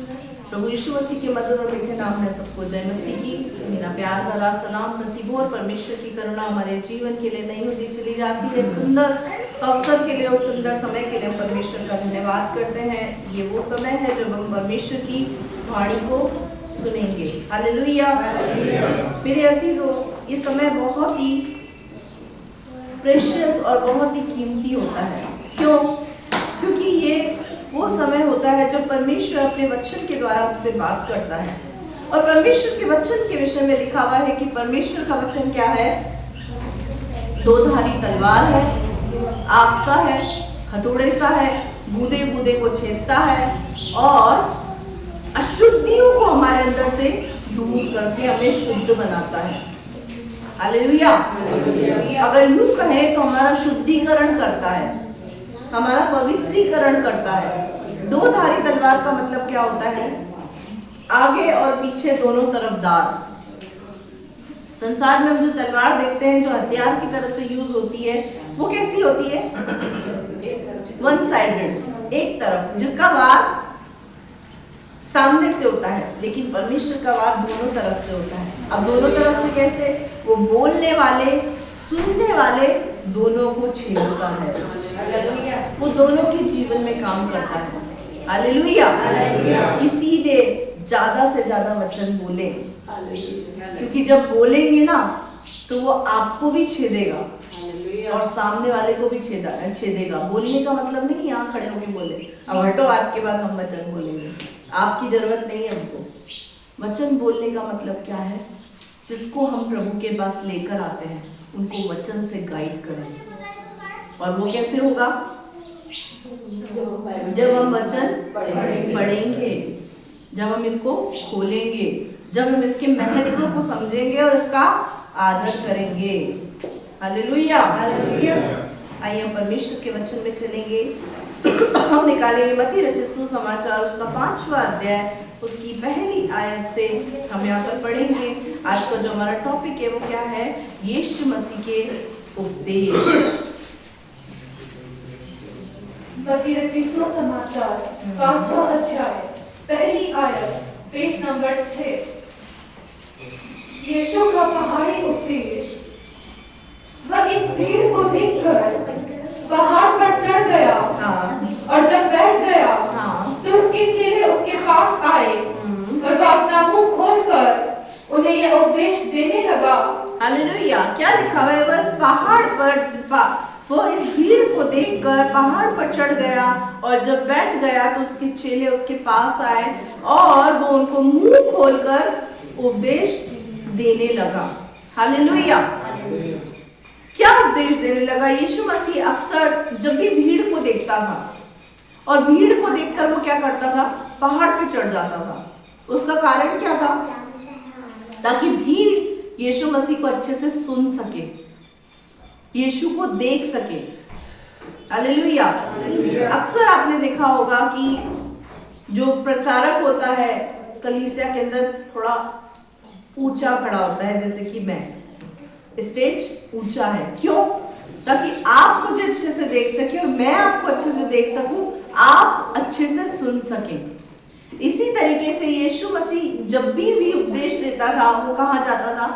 प्रभु यीशु मसीह के मधुर और मीठे नाम में सबको जय मसीह की मेरा प्यार भरा सलाम। प्रतिभोर परमेश्वर की करुणा हमारे जीवन के लिए नहीं होती चली जाती है। सुंदर अवसर के लिए और सुंदर समय के लिए परमेश्वर का धन्यवाद करते हैं। ये वो समय है जब हम परमेश्वर की वाणी को सुनेंगे। हालेलुया। मेरे अजीजों, ये समय बहुत ही प्रेशियस और बहुत ही कीमती होता है। क्यों? क्योंकि ये वो समय होता है जब परमेश्वर अपने वचन के द्वारा हमसे बात करता है। और परमेश्वर के वचन के विषय में लिखा हुआ है कि परमेश्वर का वचन क्या है? दो धारी तलवार है, आग सा है, हथौड़े सा है, बूंदे बूंदे को छेदता है और अशुद्धियों को हमारे अंदर से दूर करके हमें शुद्ध बनाता है। हालेलुया। अगर यूं कहें तो हमारा शुद्धिकरण करता है, हमारा पवित्रीकरण करता है। दो धारी तलवार का मतलब क्या होता है? आगे और पीछे दोनों तरफ धार। संसार में हम जो तलवार देखते हैं, जो हथियार की तरह से यूज होती है, वो कैसी होती है? वन साइडेड, एक तरफ, जिसका वार सामने से होता है। लेकिन परमेश्वर का वार दोनों तरफ से होता है। अब दोनों तरफ से कैसे? वो बोलने वाले, सुनने वाले दोनों को छेड़ता है। वो दोनों के जीवन में काम करता है। हालेलुया। इसीलिए ज्यादा से ज्यादा वचन बोले, क्योंकि जब बोलेंगे ना तो वो आपको भी छेदेगा और सामने वाले को भी छेदेगा। बोलने का मतलब नहीं यहाँ खड़े होके बोले अब हटो, आज के बाद हम वचन बोलेंगे, आपकी जरूरत नहीं है हमको। वचन बोलने का मतलब क्या है? जिसको हम प्रभु के पास लेकर आते हैं उनको वचन से गाइड करें। और वो कैसे होगा? जब हम वचन पढ़ेंगे, जब हम इसको खोलेंगे, जब हम इसके महत्व को समझेंगे और इसका आदर करेंगे। हालेलुया। आइए हम परमेश्वर के वचन में चलेंगे। हम निकालेंगे मत्ती रचित सुसमाचार उसका 5वां अध्याय, उसकी पहली आयत से हम यहाँ पर पढ़ेंगे। आज का जो हमारा टॉपिक है वो क्या है? यीशु मसीह के उपदेश। मत्ती रचित सुसमाचार 5वां अध्याय, पहली आयत, पेज नंबर 6। यीशु का पहाड़ी उपदेश। वह इस भीड़ को देखकर पहाड़ पर चढ़ गया और जब बैठ गया तो उसके चेले उसके पास आए और वह अपना मुंह खोलकर उन्हें यह उपदेश देने लगा। हालेलुया। क्या लिखा हुआ है? बस पहाड़ पर वो इस भीड़ को देखकर पहाड़ पर चढ़ गया और जब बैठ गया तो उसके चेले उसके पास आए और वो उनको मुंह खोलकर उपदेश देने लगा। हालेलुया। क्या उपदेश देने लगा? यीशु मसीह अक्सर जब भी भीड़ को देखता था और भीड़ को देखकर वो क्या करता था? पहाड़ पे चढ़ जाता था। उसका कारण क्या था? ताकि भीड़ यीशु मसीह को अच्छे से सुन सके, यीशु को देख सके। हालेलुया। अक्सर आपने देखा होगा कि जो प्रचारक होता है कलीसिया के अंदर थोड़ा ऊंचा खड़ा होता है, जैसे कि मैं, स्टेज ऊंचा है। क्यों? ताकि आप मुझे अच्छे से देख सके और मैं आपको अच्छे से देख सकूं, आप अच्छे से सुन सकें। इसी तरीके से यीशु मसीह जब भी उपदेश देता था वो कहाँ जाता था?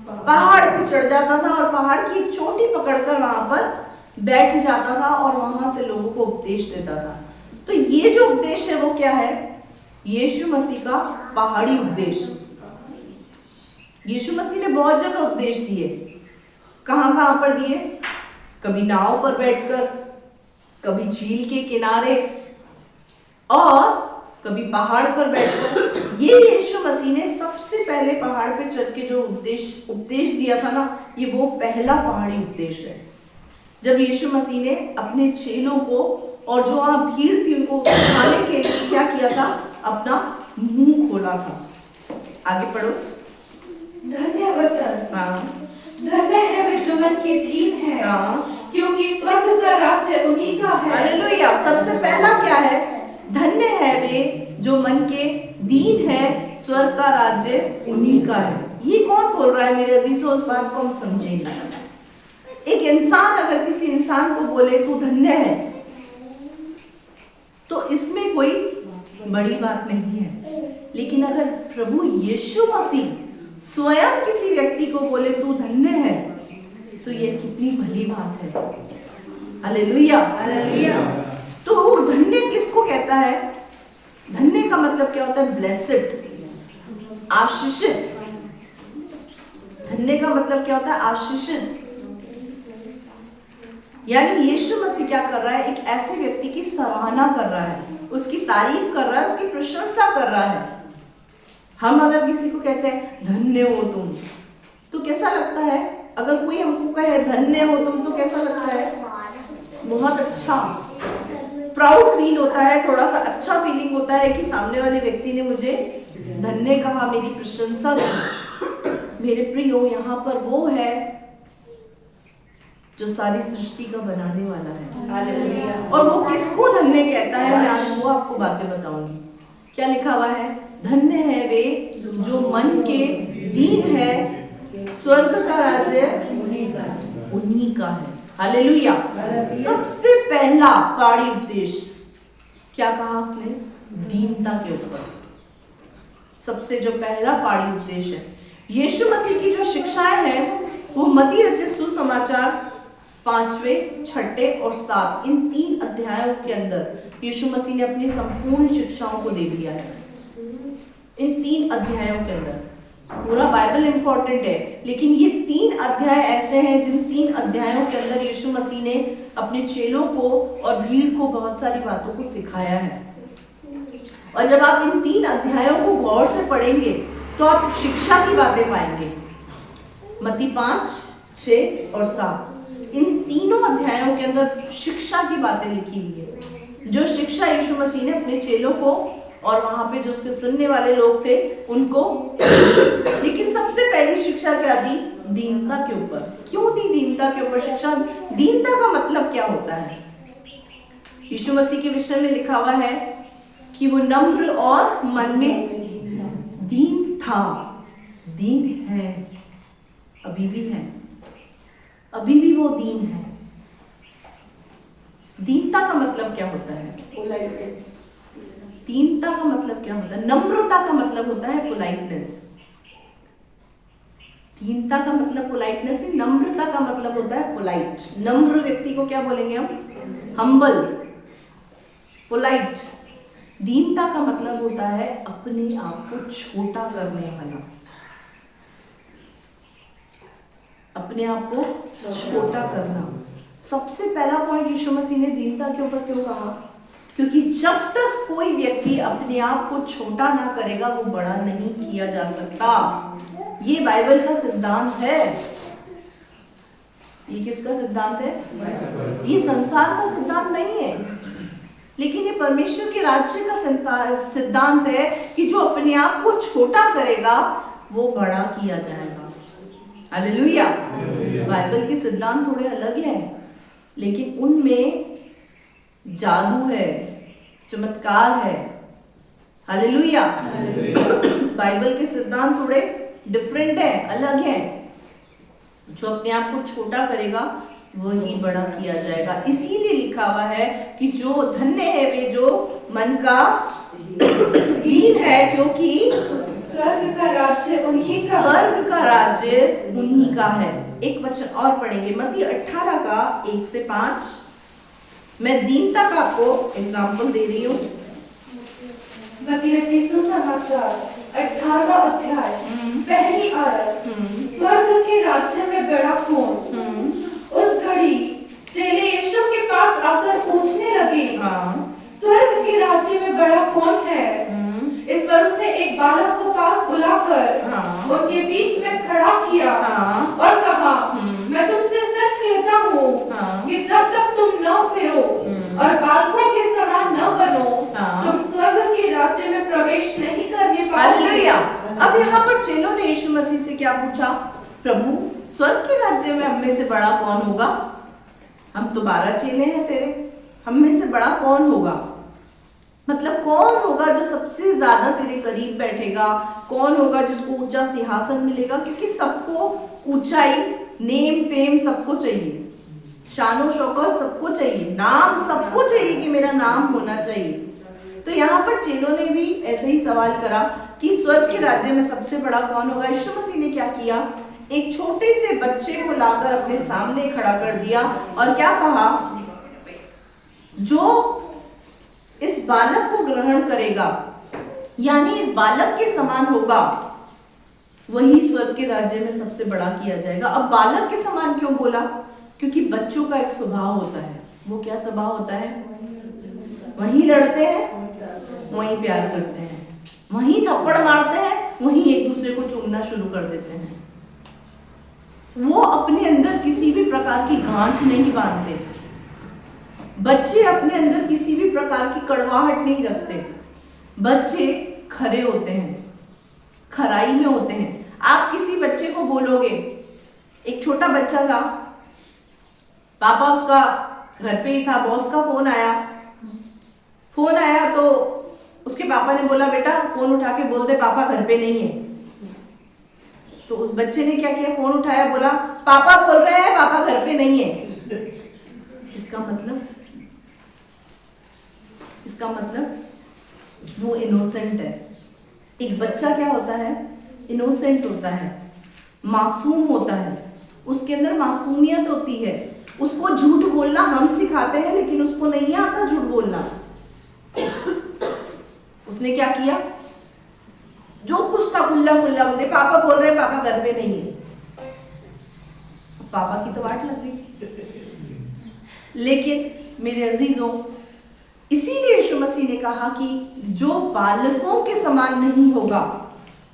पहाड़ पे चढ़ जाता था और पहाड़ की एक चोटी पकड़कर वहां पर बैठ जाता था और वहां से लोगों को उपदेश देता था। तो ये जो उपदेश है वो क्या है? यीशु मसीह का पहाड़ी उपदेश। यीशु मसीह ने बहुत जगह उपदेश दिए। कहां पर दिए? कभी नाव पर बैठकर, कभी झील के किनारे और कभी पहाड़ पर बैठकर। ये यीशु मसीह ने सबसे पहले पहाड़ पे चढ़ के जो उपदेश दिया था ना, ये वो पहला पहाड़ी उपदेश है। जब यीशु मसीह ने अपने चेलों को और जो वहां भीड़ थी उनको सुनाने के लिए क्या किया था? अपना मुंह खोला था। आगे पढ़ो। धन्य वचन। धन्य है वे जो मन के दीन है, क्योंकि स्वर्ग का राज्य उन्हीं का है। हालेलुया। सबसे पहला क्या है? धन्य है वे जो मन के दीन है, स्वर्ग का राज्य उन्हीं का है। ये कौन बोल रहा है मेरे अजीजों? उस बात को हम समझेंगे। एक इंसान अगर किसी इंसान को बोले तू धन्य है, तो इसमें कोई बड़ी बात नहीं है। लेकिन अगर प्रभु यीशु मसीह स्वयं किसी व्यक्ति को बोले तू धन्य है, तो ये कितनी भली बात है। हालेलुया। तो धन्य किसको कहता है? धन्य का मतलब क्या होता है? ब्लेसेड, आशीषित। धन्य का मतलब क्या होता है? आशीषित। यानी यीशु मसीह क्या कर रहा है? एक ऐसे व्यक्ति की सराहना कर रहा है, उसकी तारीफ कर रहा है, उसकी प्रशंसा कर रहा है। हम अगर किसी को कहते हैं धन्य हो तुम, तो कैसा लगता है? अगर कोई हमको कहे धन्य हो तुम, तो कैसा लगता है? बहुत अच्छा, प्राउड फील होता है, थोड़ा सा अच्छा फीलिंग होता है कि सामने वाले व्यक्ति ने मुझे धन्य कहा, मेरी प्रशंसा की। मेरे प्रियो, यहाँ पर वो है जो सारी सृष्टि का बनाने वाला है। हालेलुया। और वो किसको धन्य कहता है, मैं आज वो आपको बातें बताऊंगी। क्या लिखा हुआ है? धन्य है वे जो मन के दीन है, स्वर्ग का राज्य उन्हीं का है। हालेलुया। सबसे पहला पाड़ी उपदेश क्या कहा उसने? दीनता के ऊपर। सबसे जो पहला पाड़ी उपदेश है, यीशु मसीह की जो शिक्षाएं हैं, वो मत्ती रचित सुसमाचार 5वें, 6ठे और 7 इन 3 अध्यायों के अंदर यीशु मसीह ने अपनी संपूर्ण शिक्षाओं को दे दिया है। इन 3 अध्यायों के अंदर पूरा बाइबल इंपॉर्टेंट है, लेकिन ये 3 अध्याय ऐसे हैं जिन 3 अध्यायों के अंदर यीशु मसीह ने अपने चेलों को और भीड़ को बहुत सारी बातों को सिखाया है। और जब आप इन 3 अध्यायों को गौर से पढ़ेंगे तो आप शिक्षा की बातें पाएंगे। मत्ती 5, 6 और 7 इन तीनों अध्यायों के अंदर शिक्षा की बातें लिखी हुई है, जो शिक्षा यीशु मसीह ने अपने चेलों को और वहां पे जो उसके सुनने वाले लोग थे उनको। लेकिन सबसे पहली शिक्षा क्या दी? दीनता के ऊपर। क्यों दी दीनता के ऊपर शिक्षा? दीनता का मतलब क्या होता है? यीशु मसीह के विषय में लिखा हुआ है कि वो नम्र और मन में दीन था। दीन है, अभी भी है, अभी भी वो दीन है। दीनता का मतलब क्या होता है? पोलाइटनेस। दीनता का मतलब क्या होता है? नम्रता का मतलब होता है पोलाइटनेस। दीनता का मतलब पोलाइटनेस है, नम्रता का मतलब होता है पोलाइट। नम्र व्यक्ति को क्या बोलेंगे हम? Humble, polite. दीनता का मतलब होता है अपने आप को छोटा करने वाला, अपने आप को छोटा करना। सबसे पहला पॉइंट यीशु मसीह ने दीनता के ऊपर क्यों कहा? क्योंकि जब तक कोई व्यक्ति अपने आप को छोटा ना करेगा, वो बड़ा नहीं किया जा सकता। ये बाइबल का सिद्धांत है। ये किसका सिद्धांत है? ये संसार का सिद्धांत नहीं है, लेकिन ये परमेश्वर के राज्य का सिद्धांत है कि जो अपने आप को छोटा करेगा वो बड़ा किया जाएगा। हालेलुया। बाइबल के सिद्धांत थोड़े अलग हैं, लेकिन उनमें जादू है, चमत्कार है। हालेलुया। बाइबल के सिद्धांत थोड़े डिफरेंट है, अलग है। जो अपने आप को छोटा करेगा वही बड़ा किया जाएगा। इसीलिए लिखा हुआ है कि जो धन्य है वे जो मन का दीन है, क्योंकि स्वर्ग का राज्य उन्हीं का, स्वर्ग का राज्य उन्हीं का है। एक वचन और पढ़ेंगे, मत्ती 18 का 1 से 5। मैं दीनता का आपको एग्जाम्पल दे रही हूँ। मत्ती रचित सुसमाचार 18वां अध्याय पहली आयत। स्वर्ग के राज्य में बड़ा कौन? उस घड़ी चेले यीशु के पास आकर पूछने लगे, स्वर्ग के राज्य में बड़ा कौन है? इस पर उसने एक बालक को पास बुलाकर उनके बीच में खड़ा किया और कहा, मैं तुमसे सच कहता हूँ कि जब तक तुम न फिरो और बालकों के समान न बनो, तुम स्वर्ग के राज्य में प्रवेश नहीं करने पाओगे। हालेलुया। अब यहाँ पर चेलों ने यीशु मसीह से क्या पूछा? प्रभु, स्वर्ग के राज्य में हम में से बड़ा कौन होगा? हम तो 12 चेले हैं तेरे, हम में से बड़ा कौन होगा? मतलब कौन होगा जो सबसे ज्यादा तेरे करीब बैठेगा? कौन होगा जिसको ऊंचा सिंहासन मिलेगा? क्योंकि सबको ऊंचाई, नेम फेम सबको चाहिए, शानो शौकत सबको चाहिए, नाम सबको चाहिए कि मेरा नाम होना चाहिए। तो यहाँ पर चेलों ने भी ऐसे ही सवाल करा कि स्वर्ग के राज्य में सबसे बड़ा कौन होगा। यीशु मसीह ने क्या किया, एक छोटे से बच्चे को लाकर अपने सामने खड़ा कर दिया और क्या कहा, जो इस बालक को ग्रहण करेगा, यानी इस बालक के समान होगा, वही स्वर्ग के राज्य में सबसे बड़ा किया जाएगा। अब बालक के समान क्यों बोला, क्योंकि बच्चों का एक स्वभाव होता है। वो क्या स्वभाव होता है, वहीं लड़ते हैं, वहीं प्यार करते हैं, वहीं थप्पड़ मारते हैं, वहीं एक दूसरे को चूमना शुरू कर देते हैं। वो अपने अंदर किसी भी प्रकार की गांठ नहीं बांधते। बच्चे अपने अंदर किसी भी प्रकार की कड़वाहट नहीं रखते। बच्चे खरे होते हैं, खराई में होते हैं। आप किसी बच्चे को बोलोगे, एक छोटा बच्चा था, पापा उसका घर पे ही था, बॉस का फोन आया तो उसके पापा ने बोला, बेटा फोन उठा के बोल दे पापा घर पे नहीं है। तो उस बच्चे ने क्या किया, फोन उठाया, बोला पापा बोल रहे हैं पापा घर पे नहीं है। इसका मतलब वो इनोसेंट है। एक बच्चा क्या होता है, इनोसेंट होता है, मासूम होता है, उसके अंदर मासूमियत होती है। उसको झूठ बोलना हम सिखाते हैं, लेकिन उसको नहीं आता झूठ बोलना। उसने क्या किया, जो कुछ था खुल्ला बोले, पापा बोल रहे हैं पापा घर पे नहीं है। पापा की तो वाट लग गई। लेकिन मेरे अजीजों, इसीलिए यीशु मसीह ने कहा कि जो बालकों के समान नहीं होगा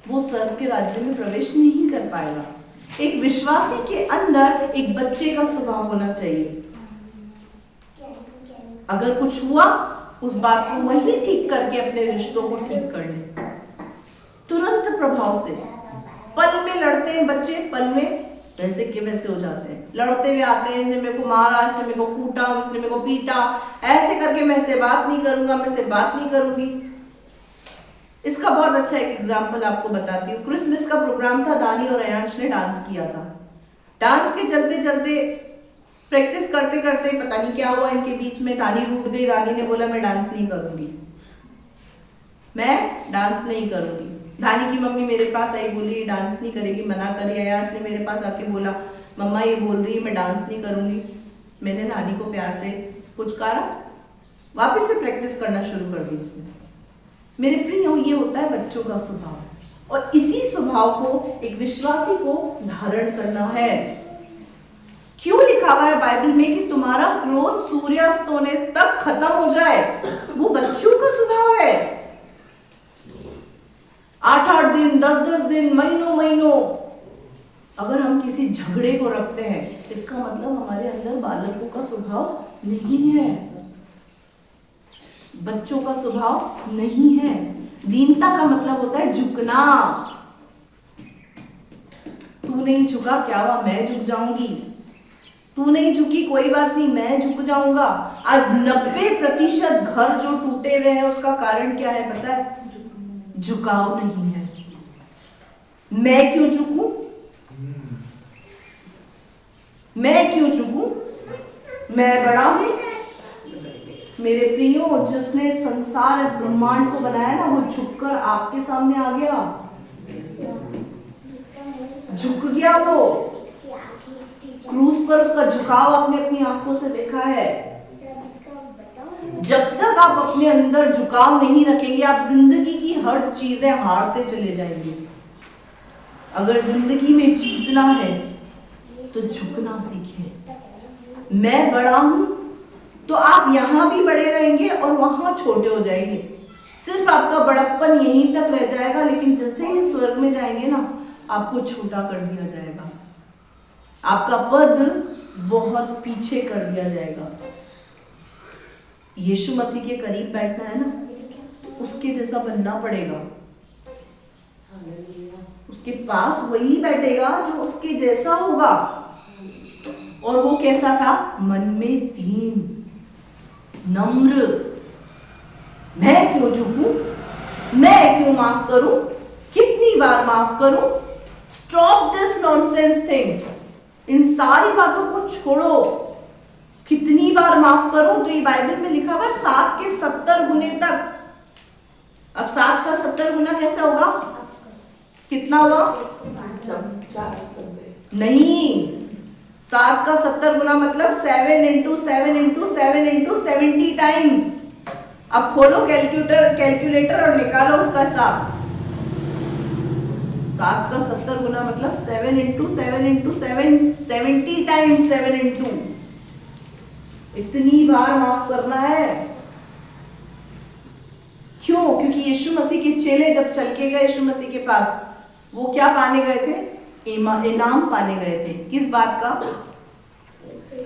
वो स्वर्ग के राज्य में प्रवेश नहीं कर पाएगा। एक विश्वासी के अंदर एक बच्चे का स्वभाव होना चाहिए। अगर कुछ हुआ, उस बात को वही ठीक करके अपने रिश्तों को ठीक कर ले, तुरंत प्रभाव से। पल में लड़ते हैं बच्चे, पल में वैसे के वैसे हो जाते हैं। लड़ते हुए आते हैं, इसने मेरे को मारा, इसने मेरे को कूटा, इसने मेरे को पीटा, ऐसे करके मैं से बात नहीं करूंगा, मैं से बात नहीं करूंगी। इसका बहुत अच्छा एक एग्जाम्पल आपको बताती हूँ। क्रिसमस का प्रोग्राम था, दानी और अयांश ने डांस किया था। डांस के चलते चलते, प्रैक्टिस करते करते पता नहीं क्या हुआ इनके बीच में, दानी रूठ गई। दानी ने बोला मैं डांस नहीं करूंगी, मैं डांस नहीं करूंगी। दानी की मम्मी मेरे पास आई, बोली डांस नहीं करेगी, मना करी। अयांश ने मेरे पास आके बोला, मम्मा ये बोल रही है मैं डांस नहीं करूंगी। मैंने दानी को प्यार से पुचकारा, वापस से प्रैक्टिस करना शुरू कर दी उसने। मेरे प्रियो, ये होता है बच्चों का स्वभाव, और इसी स्वभाव को एक विश्वासी को धारण करना है। क्यों लिखा हुआ है बाइबल में कि तुम्हारा क्रोध सूर्यास्त होने तक खत्म हो जाए? वो बच्चों का स्वभाव है। 8-8 दिन, 10-10 दिन, महीनों अगर हम किसी झगड़े को रखते हैं, इसका मतलब हमारे अंदर बालकों का स्वभाव नहीं है, बच्चों का स्वभाव नहीं है। दीनता का मतलब होता है झुकना। तू नहीं झुका, क्या हुआ, मैं झुक जाऊंगी। तू नहीं झुकी, कोई बात नहीं, मैं झुक जाऊंगा। आज 90% घर जो टूटे हुए हैं उसका कारण क्या है पता है? झुकाव नहीं है। मैं क्यों झुकूं? मैं क्यों झुकूं? मैं बड़ा हूं। मेरे प्रियो, जिसने संसार इस ब्रह्मांड को बनाया ना, वो झुककर आपके सामने आ गया, झुक गया। वो क्रूस पर उसका झुकाव आपने अपनी आंखों से देखा है। जब तक आप अपने अंदर झुकाव नहीं रखेंगे, आप जिंदगी की हर चीजें हारते चले जाएंगे। अगर जिंदगी में जीतना है तो झुकना सीखें। मैं बड़ा हूं तो आप यहां भी बड़े रहेंगे और वहां छोटे हो जाएंगे। सिर्फ आपका बड़प्पन यहीं तक रह जाएगा, लेकिन जैसे ही स्वर्ग में जाएंगे ना, आपको छोटा कर दिया जाएगा, आपका पद बहुत पीछे कर दिया जाएगा। यीशु मसीह के करीब बैठना है ना, तो उसके जैसा बनना पड़ेगा। उसके पास वही बैठेगा जो उसके जैसा होगा। और वो कैसा था? मन में दीन, नम्र। मैं क्यों झुकूं? मैं क्यों माफ करूं? कितनी बार माफ करूं? Stop this nonsense things. इन सारी बातों को छोड़ो। कितनी बार माफ करूं? तो ये बाइबल में लिखा हुआ है 7 के 70 गुने तक। गुना कैसे होगा? कितना हुआ? नहीं, 7 का 70 गुना मतलब 7 इंटू 7 इंटू 7 इंटू 70 टाइम्स। अब खोलो कैलकुलेटर और निकालो उसका हिसाब। 7 का 70 गुना मतलब 7 इंटू 7 इंटू 7 70 टाइम्स 7 इंटू, इतनी बार माफ करना है। क्यों? क्योंकि यीशु मसीह के चेले जब चल के गए यीशु मसीह के पास, वो क्या पाने गए थे? इनाम पाने गए थे। किस बात का?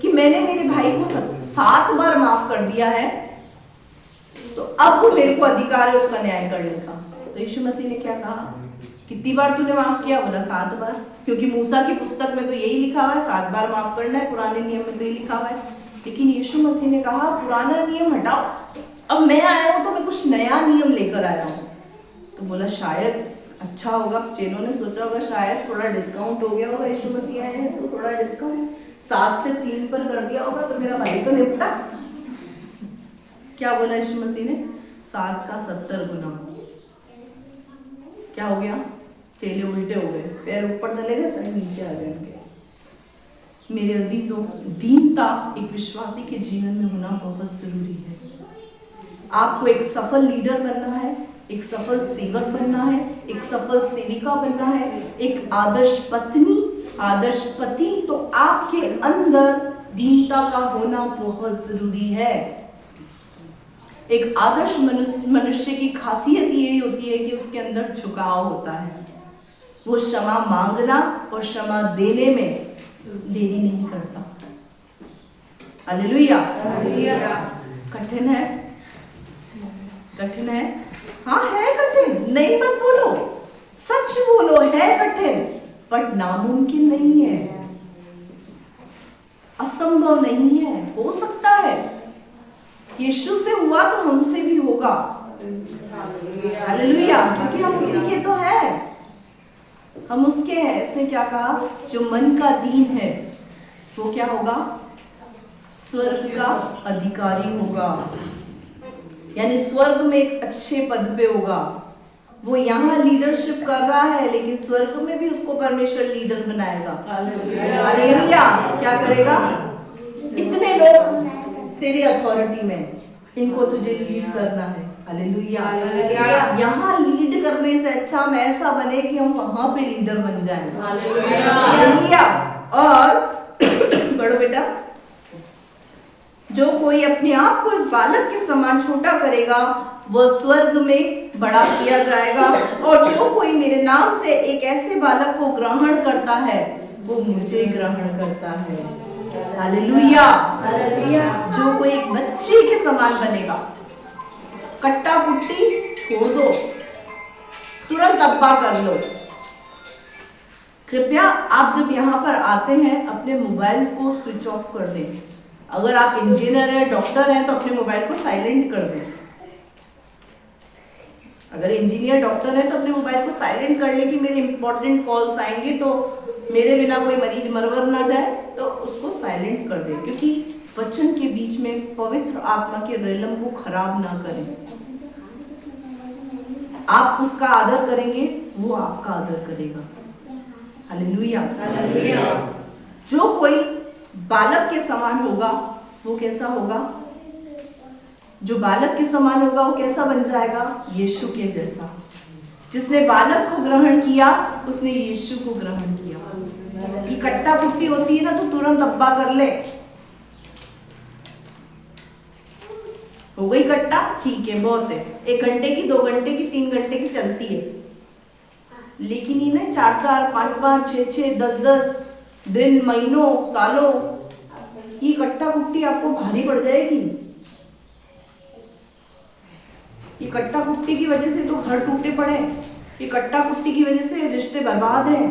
कि मैंने मेरे भाई को 7 बार माफ कर दिया है, तो अब मेरे को अधिकार है उसका न्याय करने का। तो यीशु मसीह ने क्या कहा? कितनी बार तूने माफ किया? बोला 7 बार। क्योंकि मूसा की पुस्तक में तो यही लिखा हुआ है 7 बार माफ करना है, पुराने नियम में तो यही लिखा हुआ है। लेकिन यीशु मसीह ने कहा पुराना नियम हटाओ, अब मैं आया हूं तो मैं कुछ नया नियम लेकर आया हूं। तो बोला शायद अच्छा होगा, चेलों ने सोचा होगा शायद थोड़ा डिस्काउंट हो गया होगा, यीशु मसीह आए हैं तो थोड़ा डिस्काउंट 7 से 3 पर कर दिया होगा तो मेरा भाई तो निपटा। क्या बोला यीशु मसीह ने? 7 का 70 गुना। क्या हो गया? चेले उल्टे हो गए, पैर ऊपर चले गए, सर नीचे आ गए उनके। मेरे अजीजों, दीनता एक विश्वासी के जीवन में होना बहुत जरूरी है। आपको एक सफल लीडर बनना है, एक सफल सेवक बनना है, एक सफल सेविका बनना है, एक आदर्श पत्नी, आदर्श पति, तो आपके अंदर दीनता का होना बहुत जरूरी है। एक आदर्श मनुष्य की खासियत यही होती है कि उसके अंदर झुकाव होता है। वो क्षमा मांगना और क्षमा देने में देरी नहीं करता। हालेलुया। कठिन है, कठिन है, हाँ है कठिन, नहीं मत बोलो, सच बोलो, है कठिन, पर नामुमकिन नहीं है, असंभव नहीं है, हो सकता है। यीशु से हुआ तो हमसे भी होगा। हालेलुया, क्योंकि हम उसी के तो हैं, हम उसके हैं। इसने क्या कहा? जो मन का दीन है वो क्या होगा? स्वर्ग का अधिकारी होगा, यानी स्वर्ग में एक अच्छे पद पे होगा। वो यहाँ लीडरशिप कर रहा है लेकिन स्वर्ग में भी उसको परमेश्वर लीडर बनाएगा। हालेलुया। क्या करेगा? इतने लोग तेरी अथॉरिटी में, इनको तुझे लीड करना है। हालेलुया। यहाँ लीड करने से अच्छा हम ऐसा बने कि हम वहां पे लीडर बन जाएं। हालेलुया। और बड़ो बेटा, जो कोई अपने आप को इस बालक के समान छोटा करेगा वह स्वर्ग में बड़ा किया जाएगा, और जो कोई मेरे नाम से एक ऐसे बालक को ग्रहण करता है वो मुझे ग्रहण करता है। हालेलुया। जो कोई एक बच्चे के समान बनेगा, कट्टा पुट्टी छोड़ दो, तुरंत अब्बा कर लो। कृपया आप जब यहाँ पर आते हैं अपने मोबाइल को स्विच ऑफ कर दें। अगर आप इंजीनियर है, डॉक्टर हैं, तो अपने मोबाइल को साइलेंट कर दें। अगर इंजीनियर डॉक्टर है तो अपने मोबाइल को साइलेंट कर ले कि मेरे इंपॉर्टेंट कॉल्स आएंगे तो मेरे बिना कोई मरीज मरवर ना जाए, तो उसको साइलेंट कर दे। क्योंकि वचन के बीच में पवित्र आत्मा के रेलम को खराब ना करें। आप उसका आदर करेंगे, वो आपका आदर करेगा। हालेलुया। जो कोई बालक के समान होगा वो कैसा होगा? जो बालक के समान होगा वो कैसा बन जाएगा? यीशु के जैसा। जिसने बालक को ग्रहण किया उसने यीशु को ग्रहण किया। ये कट्टा पुट्टी होती है ना, तो तुरंत अब्बा कर ले। हो गई कट्टा, ठीक है, बहुत है। 1 घंटे की, 2 घंटे की, 3 घंटे की चलती है। लेकिन इन्हें 4-4, 5-5, 6-6, 10-10 दिन, महीनों, सालों, ये कट्टा कुट्टी आपको भारी पड़ जाएगी। ये कट्टा कुट्टी की वजह से तो घर टूटे पड़े, ये कट्टा कुट्टी की वजह से रिश्ते बर्बाद हैं।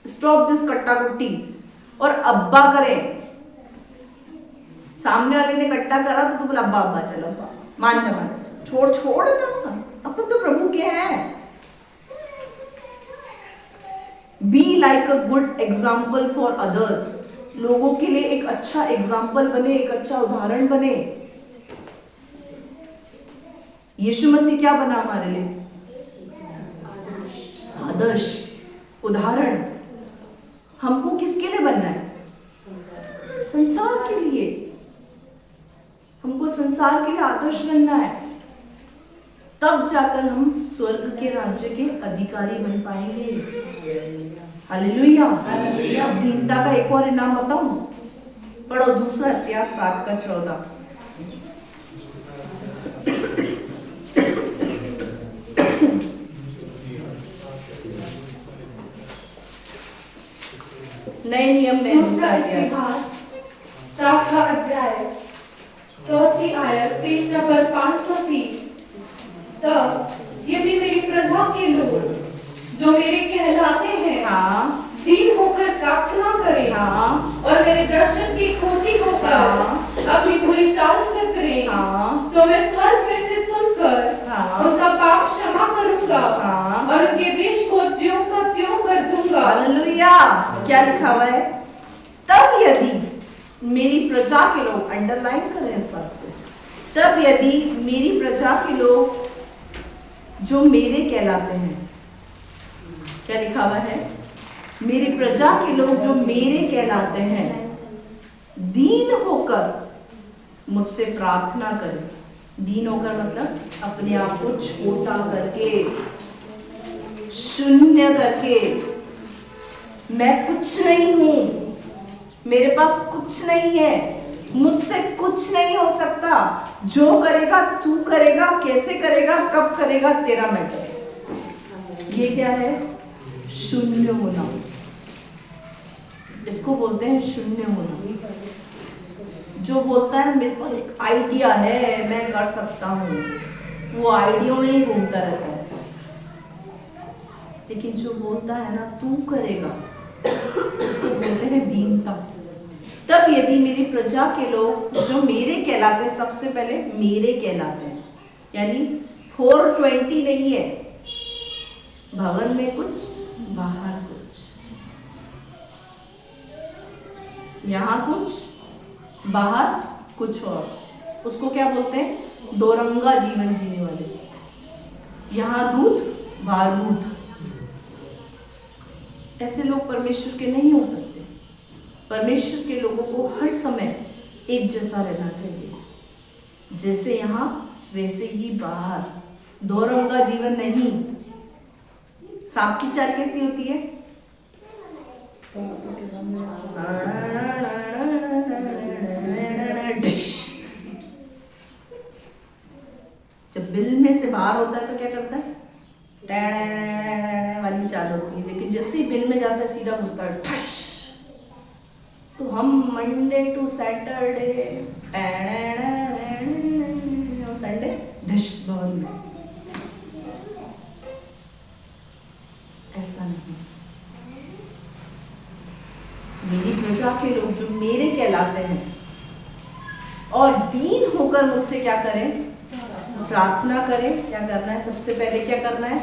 स्टॉप दिस कट्टा कुट्टी और अब्बा करें। सामने वाले ने कट्टा करा तो बोला अब्बा अब्बा, चल अब्बा, मान जा, मान, छोड़ ना, अपन तो प्रभु के हैं। Be like a good example for others. लोगों के लिए एक अच्छा एग्जाम्पल बने, एक अच्छा उदाहरण बने। यीशु मसीह क्या बना हमारे लिए? आदर्श, उदाहरण। हमको किसके लिए बनना है? संसार के लिए। हमको संसार के लिए आदर्श बनना है, तब जाकर हम स्वर्ग के राज्य के अधिकारी बन पाएंगे। हालेलुया। दीनता का एक और इनाम बताऊं? पढ़ो दूसरा इतिहास 7:14। नए नियम में दूसरा इतिहास 7 अध्याय 4 आयत, पेज नंबर 530। तब यदि मेरी प्रजा के लोग जो मेरे कहलाते हैं दीन होकर प्रार्थना करें और मेरे दर्शन की खोजी होकर अपनी बुरी चाल से फिरें, तो मैं स्वर्ग में से सुनकर उनका पाप क्षमा करूंगा और उनके देश को ज्यों का त्यों कर दूंगा। हालेलुया। क्या लिखा हुआ है? तब यदि मेरी प्रजा के लोग, अंडरलाइन करें इस बात को, तब यदि मेरी प्रजा के लोग जो मेरे कहलाते हैं, क्या लिखा हुआ है? मेरी प्रजा के लोग जो मेरे कहलाते हैं दीन होकर मुझसे प्रार्थना करें। दीन होकर मतलब अपने आप को छोटा करके, शून्य करके, मैं कुछ नहीं हूं, मेरे पास कुछ नहीं है, मुझसे कुछ नहीं हो सकता, जो करेगा तू करेगा, कैसे करेगा, कब करेगा, तेरा मैटर। ये क्या है? शून्य होना। इसको बोलते हैं शून्य होना। जो बोलता है मेरे पास एक आइडिया है, मैं कर सकता हूँ, वो आइडिया में ही घूमता रहता है। लेकिन जो बोलता है ना तू करेगा, उसको बोलते हैं दीनता। तब यदि मेरी प्रजा के लोग जो मेरे कहलाते हैं, सबसे पहले मेरे कहलाते हैं, यानी 420 नहीं है, भवन में कुछ बाहर कुछ, यहाँ कुछ बाहर कुछ और, उसको क्या बोलते हैं? दो रंगा जीवन जीने वाले। यहाँ दूध बाहर दूध। ऐसे लोग परमेश्वर के नहीं हो सकते। परमेश्वर के लोगों को हर समय एक जैसा रहना चाहिए, जैसे यहाँ वैसे ही बाहर, दो रंगा जीवन नहीं। सांप की चाल कैसी होती है? जब बिल में से बाहर होता है तो क्या करता है? वाली चाल होती है, लेकिन जैसे ही बिल में जाता है सीधा घुसता है, ठश। तो हम मंडे टू सैटरडे, संडे ढश भवन में। ऐसा नहीं। मेरी प्रजा के लोग जो मेरे कहलाते हैं और दीन होकर मुझसे क्या करें? प्रार्थना करें। क्या करना है? सबसे पहले क्या करना है?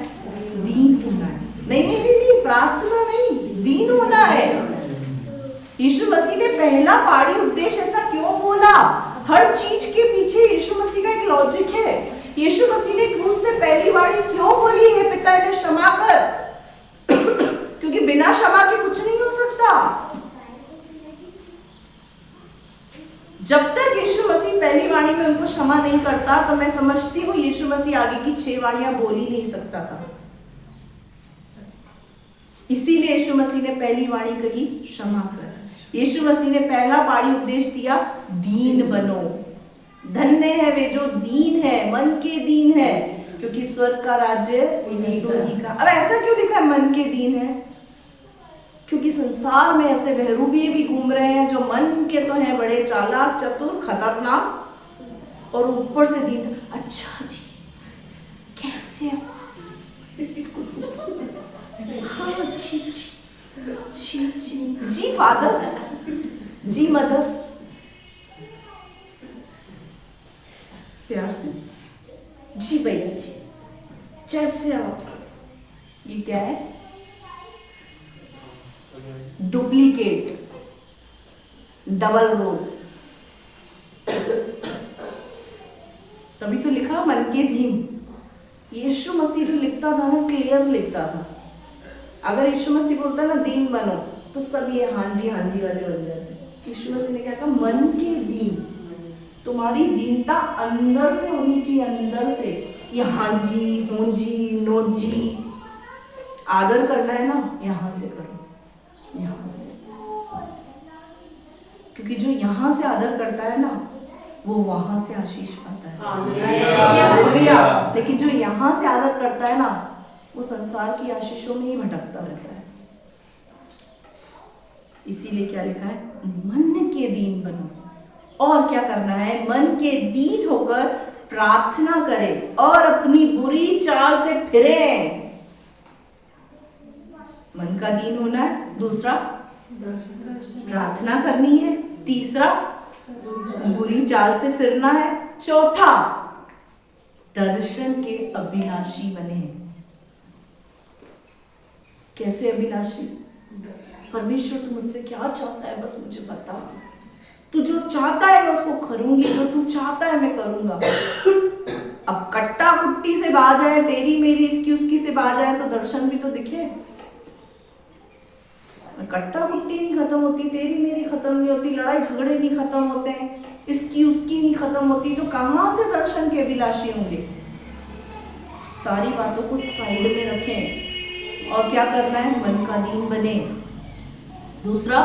दीन होना है। नहीं, प्रार्थना नहीं, दीन होना है। यीशु मसीह ने पहला पहाड़ी उपदेश ऐसा क्यों बोला? हर चीज के पीछे यीशु मसीह का एक लॉजिक है। यीशु मसीह ने क्रूस से पहली वाणी क्यों बोली है? पिता ने क्षमा कर, क्योंकि बिना क्षमा के कुछ नहीं हो सकता। जब तक यीशु मसीह पहली वाणी में उनको क्षमा नहीं करता, तो मैं समझती हूँ यीशु मसीह आगे की 6 वाणियां बोल ही नहीं सकता था। इसीलिए यीशु मसीह ने पहली वाणी कही, क्षमा कर। यीशु मसीह ने पहला पहाड़ी उपदेश दिया, दीन बनो। धन्य है वे जो दीन है, मन के दीन है, क्योंकि स्वर्ग का राज्य उन्हीं का। अब ऐसा क्यों लिखा है मन के दीन है? क्योंकि संसार में ऐसे बहरूपिये भी घूम रहे हैं जो मन के तो हैं बड़े चालाक, चतुर, खतरनाक, और ऊपर से दीन। अच्छा जी, कैसे हो? हाँ जी फादर, जी मदर, प्यार से जी भैया जी, जैसे हो। ये क्या है? Duplicate, double role. तभी तो लिखा समझो मन के दीन। यीशु मसीह जो लिखता था ना, क्लियर लिखता था। अगर यीशु मसीह बोलता ना दीन बनो, तो सब ये हाँ जी वाले बन जाते। यीशु मसीह ने क्या कहा? मन के दीन। तुम्हारी दीनता अंदर से होनी चाहिए, अंदर से। ये हाँ जी, हूँ जी, नो जी। आदर करना है ना, यहाँ से करो, यहाँ से। क्योंकि जो यहाँ से आदर करता है ना, वो वहां से आशीष पाता है। लेकिन जो यहाँ से आदर करता है ना, वो संसार की आशीषों में ही भटकता रहता है। इसीलिए क्या लिखा है? मन के दीन बनो। और क्या करना है? मन के दीन होकर प्रार्थना करें और अपनी बुरी चाल से फिरें। मन का दीन होना है, दूसरा प्रार्थना करनी है, तीसरा बुरी चाल से फिरना है, चौथा दर्शन के अभिलाषी बने। कैसे अभिलाषी? परमेश्वर तू मुझसे क्या चाहता है, बस मुझे बता। तू जो चाहता है मैं उसको करूंगी, जो तू चाहता है मैं करूंगा। अब कट्टा कुट्टी से बाज आए, तेरी मेरी इसकी उसकी से बाज आए, तो दर्शन भी तो दिखे। कट्टा कुट्टी नहीं खत्म होती, तेरी मेरी खत्म नहीं होती, लड़ाई झगड़े नहीं खत्म होते हैं, इसकी उसकी नहीं खत्म होती, तो कहां से दर्शन के अभिलाषी होंगे? सारी बातों को साइड में रखें और क्या करना है? मन का दीन बने। दूसरा,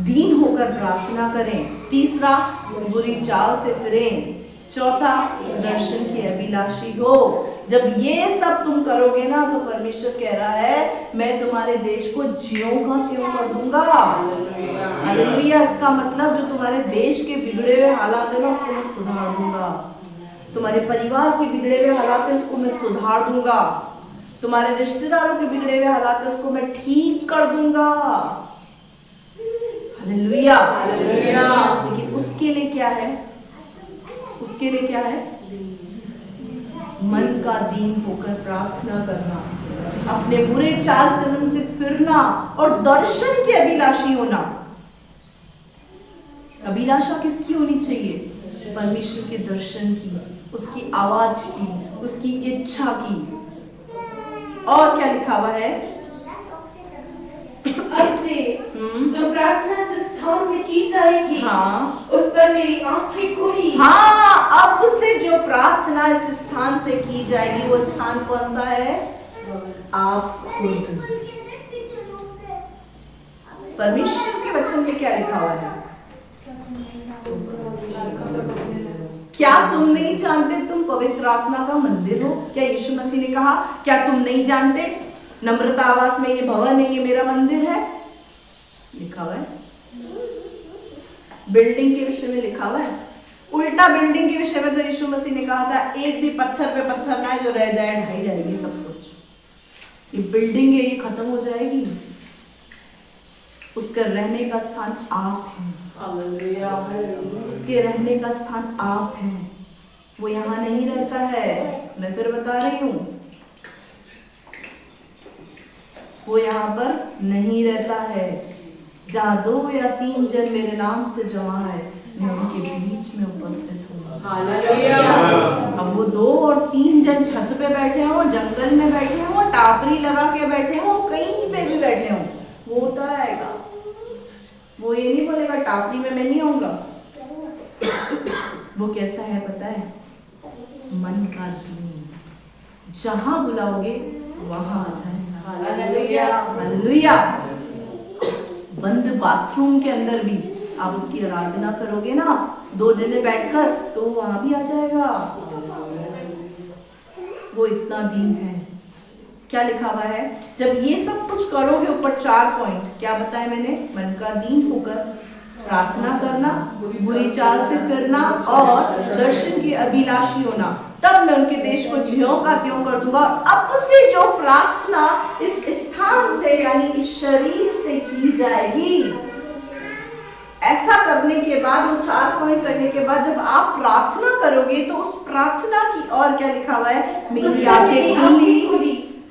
दीन होकर प्रार्थना करें। तीसरा, बुरी चाल से फिरें। चौथा, दर्शन के अभिलाषी हो। जब ये सब तुम करोगे ना, तो परमेश्वर कह रहा है मैं तुम्हारे देश को ज्यों का त्यों कर दूंगा। हालेलुया। इसका मतलब जो तुम्हारे देश के बिगड़े हुए हालात है ना, उसको मैं सुधार दूंगा। तुम्हारे परिवार के बिगड़े हुए हालात है, उसको मैं सुधार दूंगा। तुम्हारे रिश्तेदारों के बिगड़े हुए हालात है, उसको मैं ठीक कर दूंगा। हालेलुया। लेकिन उसके लिए क्या है? उसके लिए क्या है? मन का दीन होकर प्रार्थना करना, अपने बुरे चाल चलन से फिरना और दर्शन के अभिलाषी होना। अभिलाषा किसकी होनी चाहिए? परमेश्वर के दर्शन की, उसकी आवाज की, उसकी इच्छा की। और क्या लिखा हुआ है? अब से जो प्रार्थना इस स्थान में की जाएगी, हाँ, उस पर मेरी आंखें खुली। हाँ, अब से जो प्रार्थना इस स्थान से की जाएगी, वो स्थान कौन सा है? आप खुद। परमेश्वर के वचन में क्या लिखा हुआ है? क्या तुम नहीं जानते तुम पवित्र आत्मा का मंदिर हो? क्या यीशु मसीह ने कहा क्या तुम नहीं जानते? नम्रता आवास में ये भवन है, ये मेरा मंदिर है, लिखा हुआ है। बिल्डिंग के विषय में लिखा हुआ है। उल्टा बिल्डिंग के विषय में तो यीशु मसीह ने कहा था एक भी पत्थर पे पत्थर ना जो रह जाए, ढाई जाएगी सब कुछ। ये बिल्डिंग है, ये खत्म हो जाएगी। उसका रहने का स्थान आप हैं। उसके रहने का स्थान आप हैं। वो यहाँ नहीं रहता है। मैं फिर बता रही हूँ, वो यहाँ पर नहीं रहता है। जहाँ 2 या 3 जन मेरे नाम से जमा है, मैं उनके बीच में उपस्थित हूँ। अब वो 2 और 3 जन छत पे बैठे हो, जंगल में बैठे हो, टापरी लगा के बैठे हो, कहीं पे भी बैठे हो, वो उतर आएगा। वो ये नहीं बोलेगा टापरी में मैं नहीं आऊंगा। वो कैसा है पता है? मन का दीन। जहां बुलाओगे वहां आ जाएगा। हालेलुया। बंद बाथरूम के अंदर भी आप उसकी आराधना करोगे ना, 2 जने बैठकर, तो वहां भी आ जाएगा। वो इतना दीन है। क्या लिखा हुआ है? जब ये सब कुछ करोगे, ऊपर 4 पॉइंट क्या बताया मैंने? मन का दीन होकर प्रार्थना करना, बुरी चाल से फिरना और दर्शन की अभिलाषी होना, तब मैं उनके देश को ज्यों का त्यों कर दूंगा। अब से जो प्रार्थना इस स्थान से यानी इस शरीर से की जाएगी, ऐसा करने के बाद, वो 4 पॉइंट करने के बाद जब आप प्रार्थना करोगे, तो उस प्रार्थना की और क्या लिखा हुआ है? मेरी आंखें खुली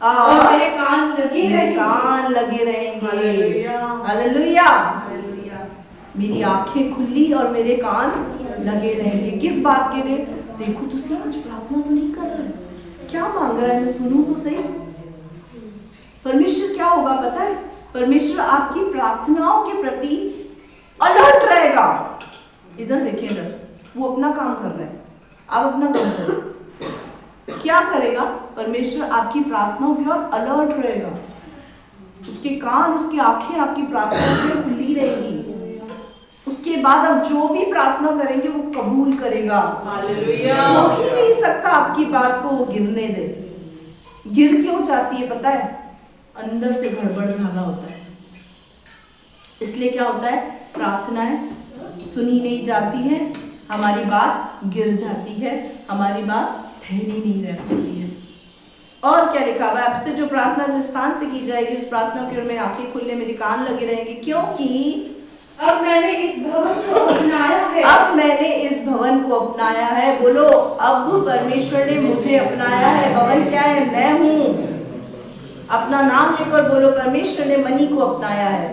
और मेरे कान लगे रहेंगे। हालेलुया। मेरी आंखें खुली और मेरे कान लगे रहेंगे। किस बात के लिए? देखो तो सही, कुछ प्रार्थना तो नहीं कर रहा है, क्या मांग रहा है, मैं सुनूं तो सही। परमेश्वर क्या होगा पता है? परमेश्वर आपकी प्रार्थनाओं के प्रति अलर्ट रहेगा। इधर देखिए, इधर वो अपना काम कर रहा है, आप अपना काम करो। क्या करेगा परमेश्वर? आपकी प्रार्थनाओं की ओर अलर्ट रहेगा। उसके कान, उसकी आंखें आपकी प्रार्थना के लिए खुली रहेगी। उसके बाद आप जो भी प्रार्थना करेंगे वो कबूल करेगा। हालेलुया। हो ही नहीं सकता आपकी बात को वो गिरने दे। गिर क्यों जाती है पता है? अंदर से गड़बड़ झाला होता है। इसलिए क्या होता है? प्रार्थनाएं सुनी नहीं जाती है, हमारी बात गिर जाती है, हमारी बात ठहरी नहीं रह पाती है। और क्या लिखा हुआ है? आपसे जो प्रार्थना जिस स्थान से की जाएगी उस प्रार्थना की ओर मेरी आंखें खुलने, मेरे कान लगे रहेंगे, क्योंकि अब मैंने इस भवन को अपनाया है। अब मैंने इस भवन को अपनाया है। बोलो, अब परमेश्वर ने मुझे अपनाया है। भवन क्या है? मैं हूँ। अपना नाम लेकर बोलो, परमेश्वर ने मनी को अपनाया है।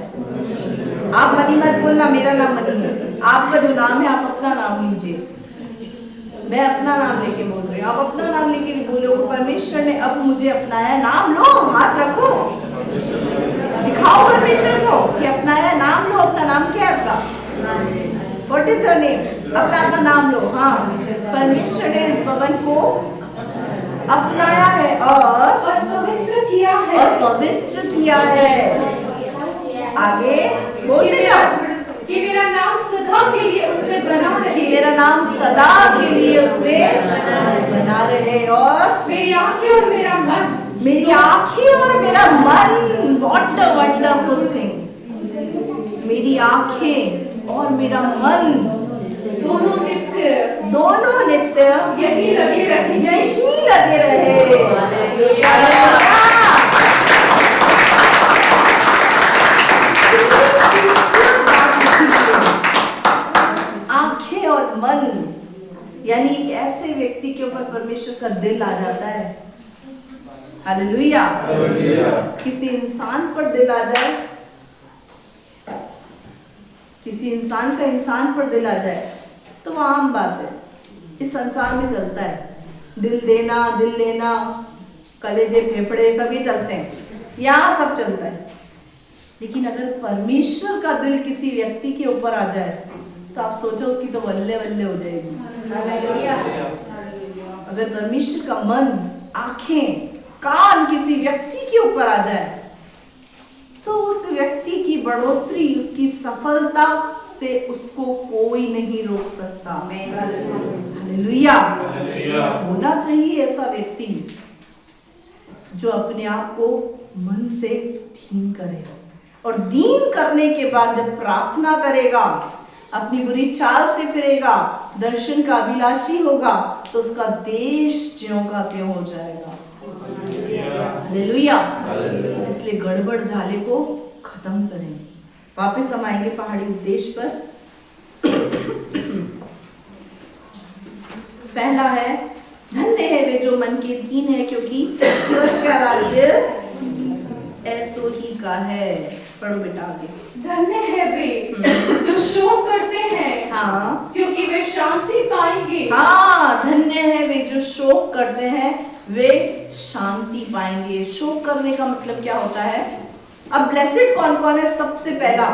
आप मनी मत बोलना, मेरा नाम मनी है। आपका जो नाम है आप अपना नाम लीजिए। मैं अपना नाम लेके बोल रही हूँ, आप अपना नाम लेके बोलो, परमेश्वर ने अब मुझे अपनाया। नाम लो, हाथ रखो, दिखाओ परमेश्वर को कि अपनाया। नाम लो, अपना नाम क्या है आपका? What is your name? अपना नाम लो। हाँ, परमेश्वर ने इस भवन को अपनाया है और पवित्र किया है। और पवित्र किया है। आगे बोलते जाओ कि मेरा नाम सदा के लिए उसमें बना रहे। मेरा नाम सदा के लिए उसमें बना रहे। और मेरी आंखें और मेरा मन, मेरी आंखें और मेरा मन, व्हाट अ वंडरफुल थिंग। मेरी आंखें और मेरा मन दोनों नित्य यही लगे रहे। यही लगे रहे। आंखें और मन, यानी एक ऐसे व्यक्ति के ऊपर परमेश्वर का दिल आ जाता है। हालेलुया। किसी इंसान पर दिल आ जाए, किसी इंसान का इंसान पर दिल आ जाए तो वो आम बात है, इस संसार में चलता है। दिल देना, दिल लेना, कलेजे, फेफड़े सब ये चलते हैं, यहाँ सब चलता है। लेकिन अगर परमेश्वर का दिल किसी व्यक्ति के ऊपर आ जाए तो आप सोचो उसकी तो वल्ले वल्ले हो जाएगी। अगर परमेश्वर का मन, आंखें, कान किसी व्यक्ति के ऊपर आ जाए तो उस व्यक्ति की बढ़ोतरी, उसकी सफलता से उसको कोई नहीं रोक सकता। हालेलुया। होना चाहिए ऐसा व्यक्ति जो अपने आप को मन से दीन करेगा, और दीन करने के बाद जब प्रार्थना करेगा, अपनी बुरी चाल से फिरेगा, दर्शन का अभिलाषी होगा, तो उसका देश ज्यों का त्यों हो जाएगा। हालेलुया। इसलिए गड़बड़ झाले को खत्म करें। वापस हम आएंगे पहाड़ी उपदेश पर। पहला है, धन्य है वे जो मन के दीन है, क्योंकि स्वर्ग का राज्य ऐसो ही का है। पढ़ो बेटा आगे। धन्य है वे जो शोक करते हैं, हाँ, क्योंकि वे शांति पाएंगे। हाँ, धन्य है वे जो शोक करते हैं, वे शांति पाएंगे। शोक करने का मतलब क्या होता है? अब ब्लेसेड कौन कौन है? सबसे पहला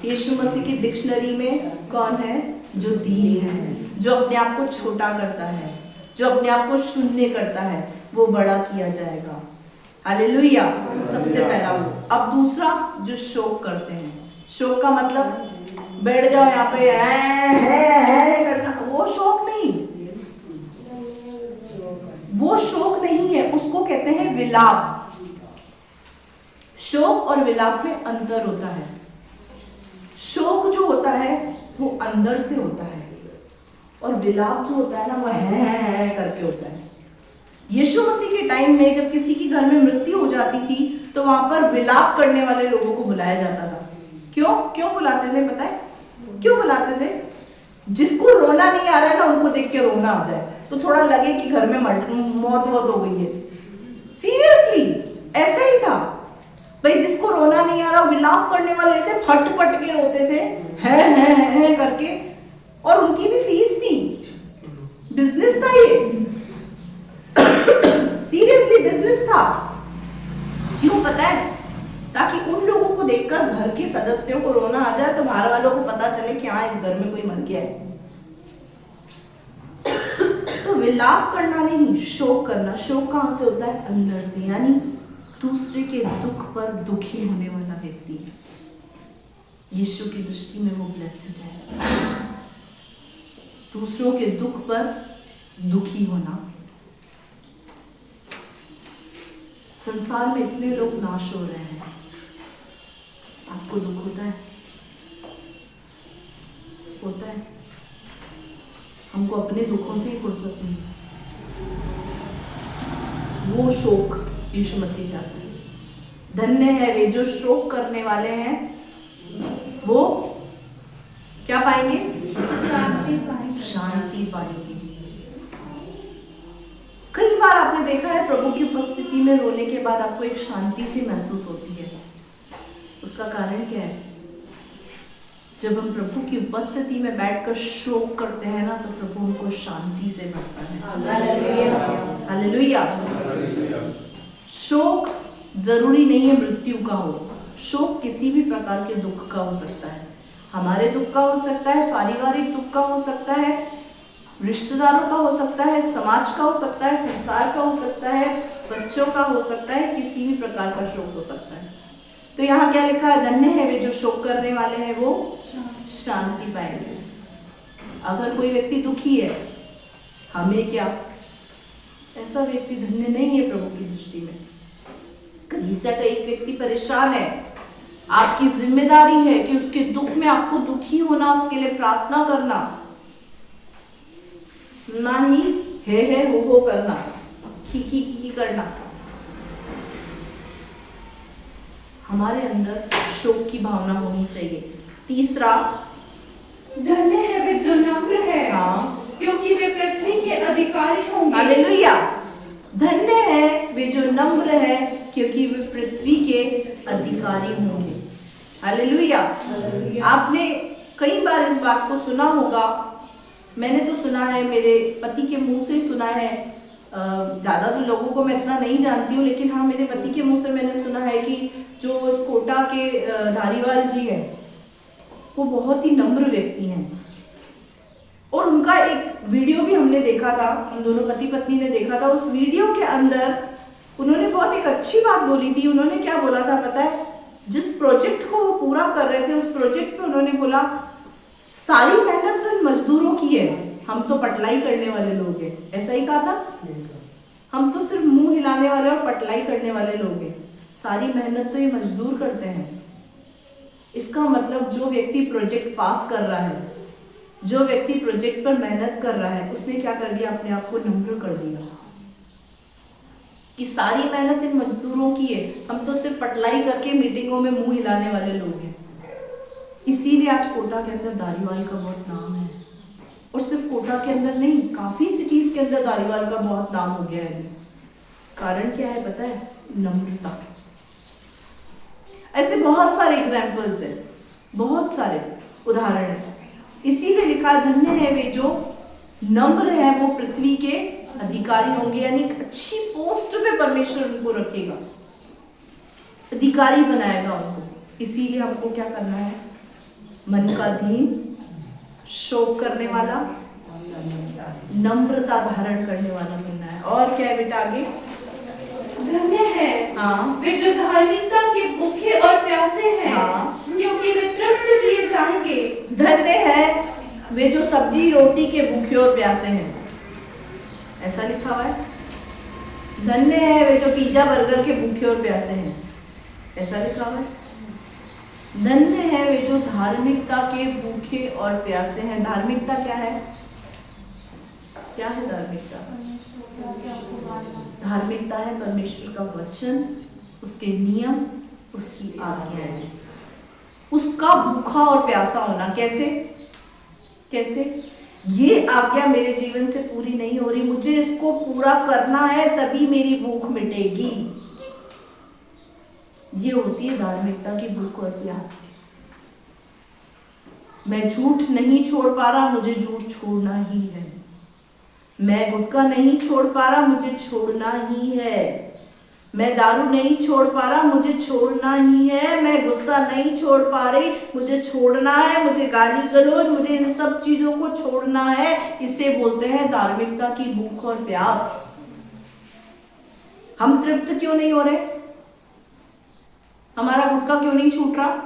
यीशु मसीह की डिक्शनरी में कौन है? जो दीन है, जो अपने आप को छोटा करता है, जो अपने आप को शून्य करता है, वो बड़ा किया जाएगा। हालेलुया। सबसे पहला वो। अब दूसरा, जो शोक करते हैं। शोक का मतलब बैठ जाओ यहाँ पे है करना, वो शोक नहीं, वो शोक नहीं है, उसको कहते हैं विलाप। शोक और विलाप में अंतर होता है। शोक जो होता है वो अंदर से होता है, और विलाप जो होता है ना वो है करके होता है। यीशु मसीह के टाइम में जब किसी के घर में मृत्यु हो जाती थी तो वहां पर विलाप करने वाले लोगों को बुलाया जाता था। क्यों बुलाते थे पता है? क्यों बुलाते थे? जिसको रोना नहीं आ रहा है ना, उनको देख के रोना आ जाए तो थोड़ा लगे कि घर में मौत हो गई है। सीरियसली ऐसा ही था भाई। जिसको रोना नहीं आ रहा, विलाप करने वाले ऐसे फट फट के रोते थे, है करके, और उनकी भी फीस थी, बिजनेस था ये। विलाप करना नहीं, शोक करना। शोक कहाँ से होता है? अंदर से, यानी दूसरे के दुख पर दुखी होने वाला व्यक्ति यीशु की दृष्टि में वो ब्लेस्ड है। दूसरों के दुख पर दुखी होना। संसार में इतने लोग नाश हो रहे हैं, आपको दुख होता है? होता है। हमको अपने दुखों से ही फुर्सत नहीं। वो शोक यीशु मसीह चाहते हैं। धन्य है वे जो शोक करने वाले हैं, वो क्या पाएंगे? शांति पाएंगे। शांति पाएंगे। कई बार आपने देखा है प्रभु की उपस्थिति में रोने के बाद आपको एक शांति सी महसूस होती है। उसका कारण क्या है? जब हम प्रभु की उपस्थिति में बैठकर शोक करते हैं ना, तो प्रभु हमको शांति से भरता है। हालेलुया। शोक जरूरी नहीं है मृत्यु का हो। शोक किसी भी प्रकार के दुख का हो सकता है। हमारे दुख का हो सकता है, पारिवारिक दुख का हो सकता है, रिश्तेदारों का हो सकता है, समाज का हो सकता है, संसार का हो सकता है, बच्चों का हो सकता है, किसी भी प्रकार का शोक हो सकता है। तो यहाँ क्या लिखा है? धन्य है वे जो शोक करने वाले हैं, वो शांति पाएंगे। अगर कोई व्यक्ति दुखी है, हमें क्या? ऐसा व्यक्ति धन्य नहीं है प्रभु की दृष्टि में। कलीसिया का एक व्यक्ति परेशान है, आपकी जिम्मेदारी है कि उसके दुख में आपको दुखी होना, उसके लिए प्रार्थना करना, ना ही हे हो करना, खी करना। हमारे अंदर शोक की भावना होनी चाहिए। तीसरा, धन्य है वे जो नम्र है, हाँ, क्योंकि वे पृथ्वी के अधिकारी होंगे। हालेलुया। धन्य है वे जो नम्र है, क्योंकि वे पृथ्वी के अधिकारी होंगे। हालेलुया। आपने कई बार इस बात को सुना होगा। मैंने तो सुना है, मेरे पति के मुंह से सुना है। ज़्यादा तो लोगों को मैं इतना नहीं जानती हूँ, लेकिन हाँ, मेरे पति के मुंह से मैंने सुना है कि जो इस कोटा के धारीवाल जी हैं, वो बहुत ही नम्र व्यक्ति हैं। और उनका एक वीडियो भी हमने देखा था, हम दोनों पति पत्नी ने देखा था। उस वीडियो के अंदर उन्होंने बहुत एक अच्छी बात बोली थी। उन्होंने क्या बोला था पता है? जिस प्रोजेक्ट को वो पूरा कर रहे थे, उस प्रोजेक्ट पे उन्होंने बोला, सारी मेहनत तो इन मजदूरों की है, हम तो पटलाई करने वाले लोग हैं। ऐसा ही कहा था, हम तो सिर्फ मुंह हिलाने वाले और पटलाई करने वाले लोग हैं, सारी मेहनत तो ये मजदूर करते हैं। इसका मतलब जो व्यक्ति प्रोजेक्ट पास कर रहा है, जो व्यक्ति प्रोजेक्ट पर मेहनत कर रहा है, उसने क्या कर दिया? अपने आप को नम्र कर दिया कि सारी मेहनत इन मजदूरों की है, हम तो सिर्फ पटलाई करके मीटिंगों में मुंह हिलाने वाले लोग हैं। इसीलिए आज कोटा के अंदर धारीवाल का बहुत नाम है। और सिर्फ कोटा के अंदर नहीं, काफी सिटीज के अंदर धारीवाल का बहुत नाम हो गया है। कारण क्या है पता है? नम्रता। ऐसे बहुत सारे एग्जाम्पल्स हैं, बहुत सारे उदाहरण हैं। इसीलिए लिखा, धन्य है वे जो नम्र है, वो पृथ्वी के अधिकारी होंगे। यानी अच्छी पोस्ट पे परमेश्वर उनको रखेगा, अधिकारी बनाएगा उनको। इसीलिए हमको क्या करना है? मन का धीन, शोक करने वाला, नम्रता धारण करने वाला बनना है। और क्या है बेटा आगे? धन्य है हाँ, वे जो धार्मिकता के भूखे और प्यासे हैं, हाँ, क्योंकि वे तृप्त किए जाएंगे। धन्य है वे जो सब्जी रोटी के भूखे और प्यासे हैं। ऐसा लिखा हुआ है। धन्य है वे जो पिज्जा बर्गर के भूखे और प्यासे हैं। ऐसा लिखा हुआ है। धन्य है वे जो धार्मिकता के भूखे और प्यासे हैं। धार्मिकता क्या है? क्या है धार्मिकता? धार्मिकता है परमेश्वर का वचन, उसके नियम, उसकी आज्ञाएं, उसका भूखा और प्यासा होना। कैसे? कैसे? ये आज्ञा मेरे जीवन से पूरी नहीं हो रही, मुझे इसको पूरा करना है, तभी मेरी भूख मिटेगी। ये होती है धार्मिकता की भूख और प्यास। मैं झूठ नहीं छोड़ पा रहा, मुझे झूठ छोड़ना ही है। मैं गुटखा नहीं छोड़ पा रहा, मुझे छोड़ना ही है। मैं दारू नहीं छोड़ पा रहा, मुझे छोड़ना ही है। मैं गुस्सा नहीं छोड़ पा रही, मुझे छोड़ना है। मुझे गाली गलौज, मुझे इन सब चीजों को छोड़ना है। इसे बोलते हैं धार्मिकता की भूख और प्यास। हम तृप्त क्यों नहीं हो रहे? हमारा गुटखा क्यों नहीं छूट रहा?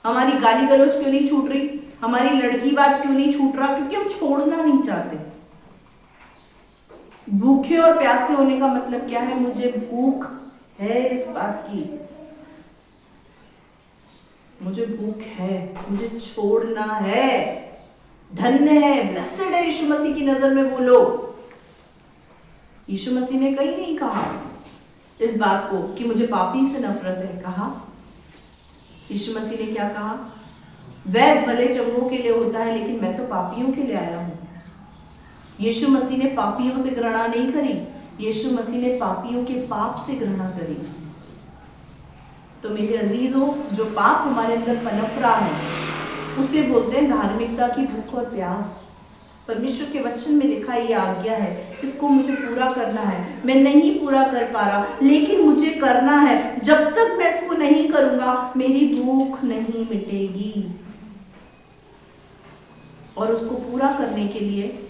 हमारी गाली गलौज क्यों नहीं छूट रही? हमारी लड़कीबाज क्यों नहीं छूट रहा? क्योंकि हम छोड़ना नहीं चाहते। भूखे और प्यासे होने का मतलब क्या है? मुझे भूख है इस बात की, मुझे भूख है, मुझे छोड़ना है। धन्य है, ब्लेसेड है यीशु मसीह की नजर में वो लोग। यीशु मसीह ने कहीं नहीं कहा इस बात को कि मुझे पापी से नफरत है। कहा यीशु मसीह ने क्या कहा? वैद्य भले चंगों के लिए होता है, लेकिन मैं तो पापियों के लिए आया हूं। यीशु मसीह ने पापियों से घृणा नहीं करी, यीशु मसीह ने पापियों के पाप से घृणा करी। तो मेरे अजीजों, जो पाप हमारे अंदर पनप रहा है उसे बोलते हैं धार्मिकता की भूख और प्यास। परमेश्वर के वचन में लिखा ये आज्ञा है, इसको मुझे पूरा करना है। मैं नहीं पूरा कर पा रहा, लेकिन मुझे करना है। जब तक मैं इसको नहीं करूंगा मेरी भूख नहीं मिटेगी। और उसको पूरा करने के लिए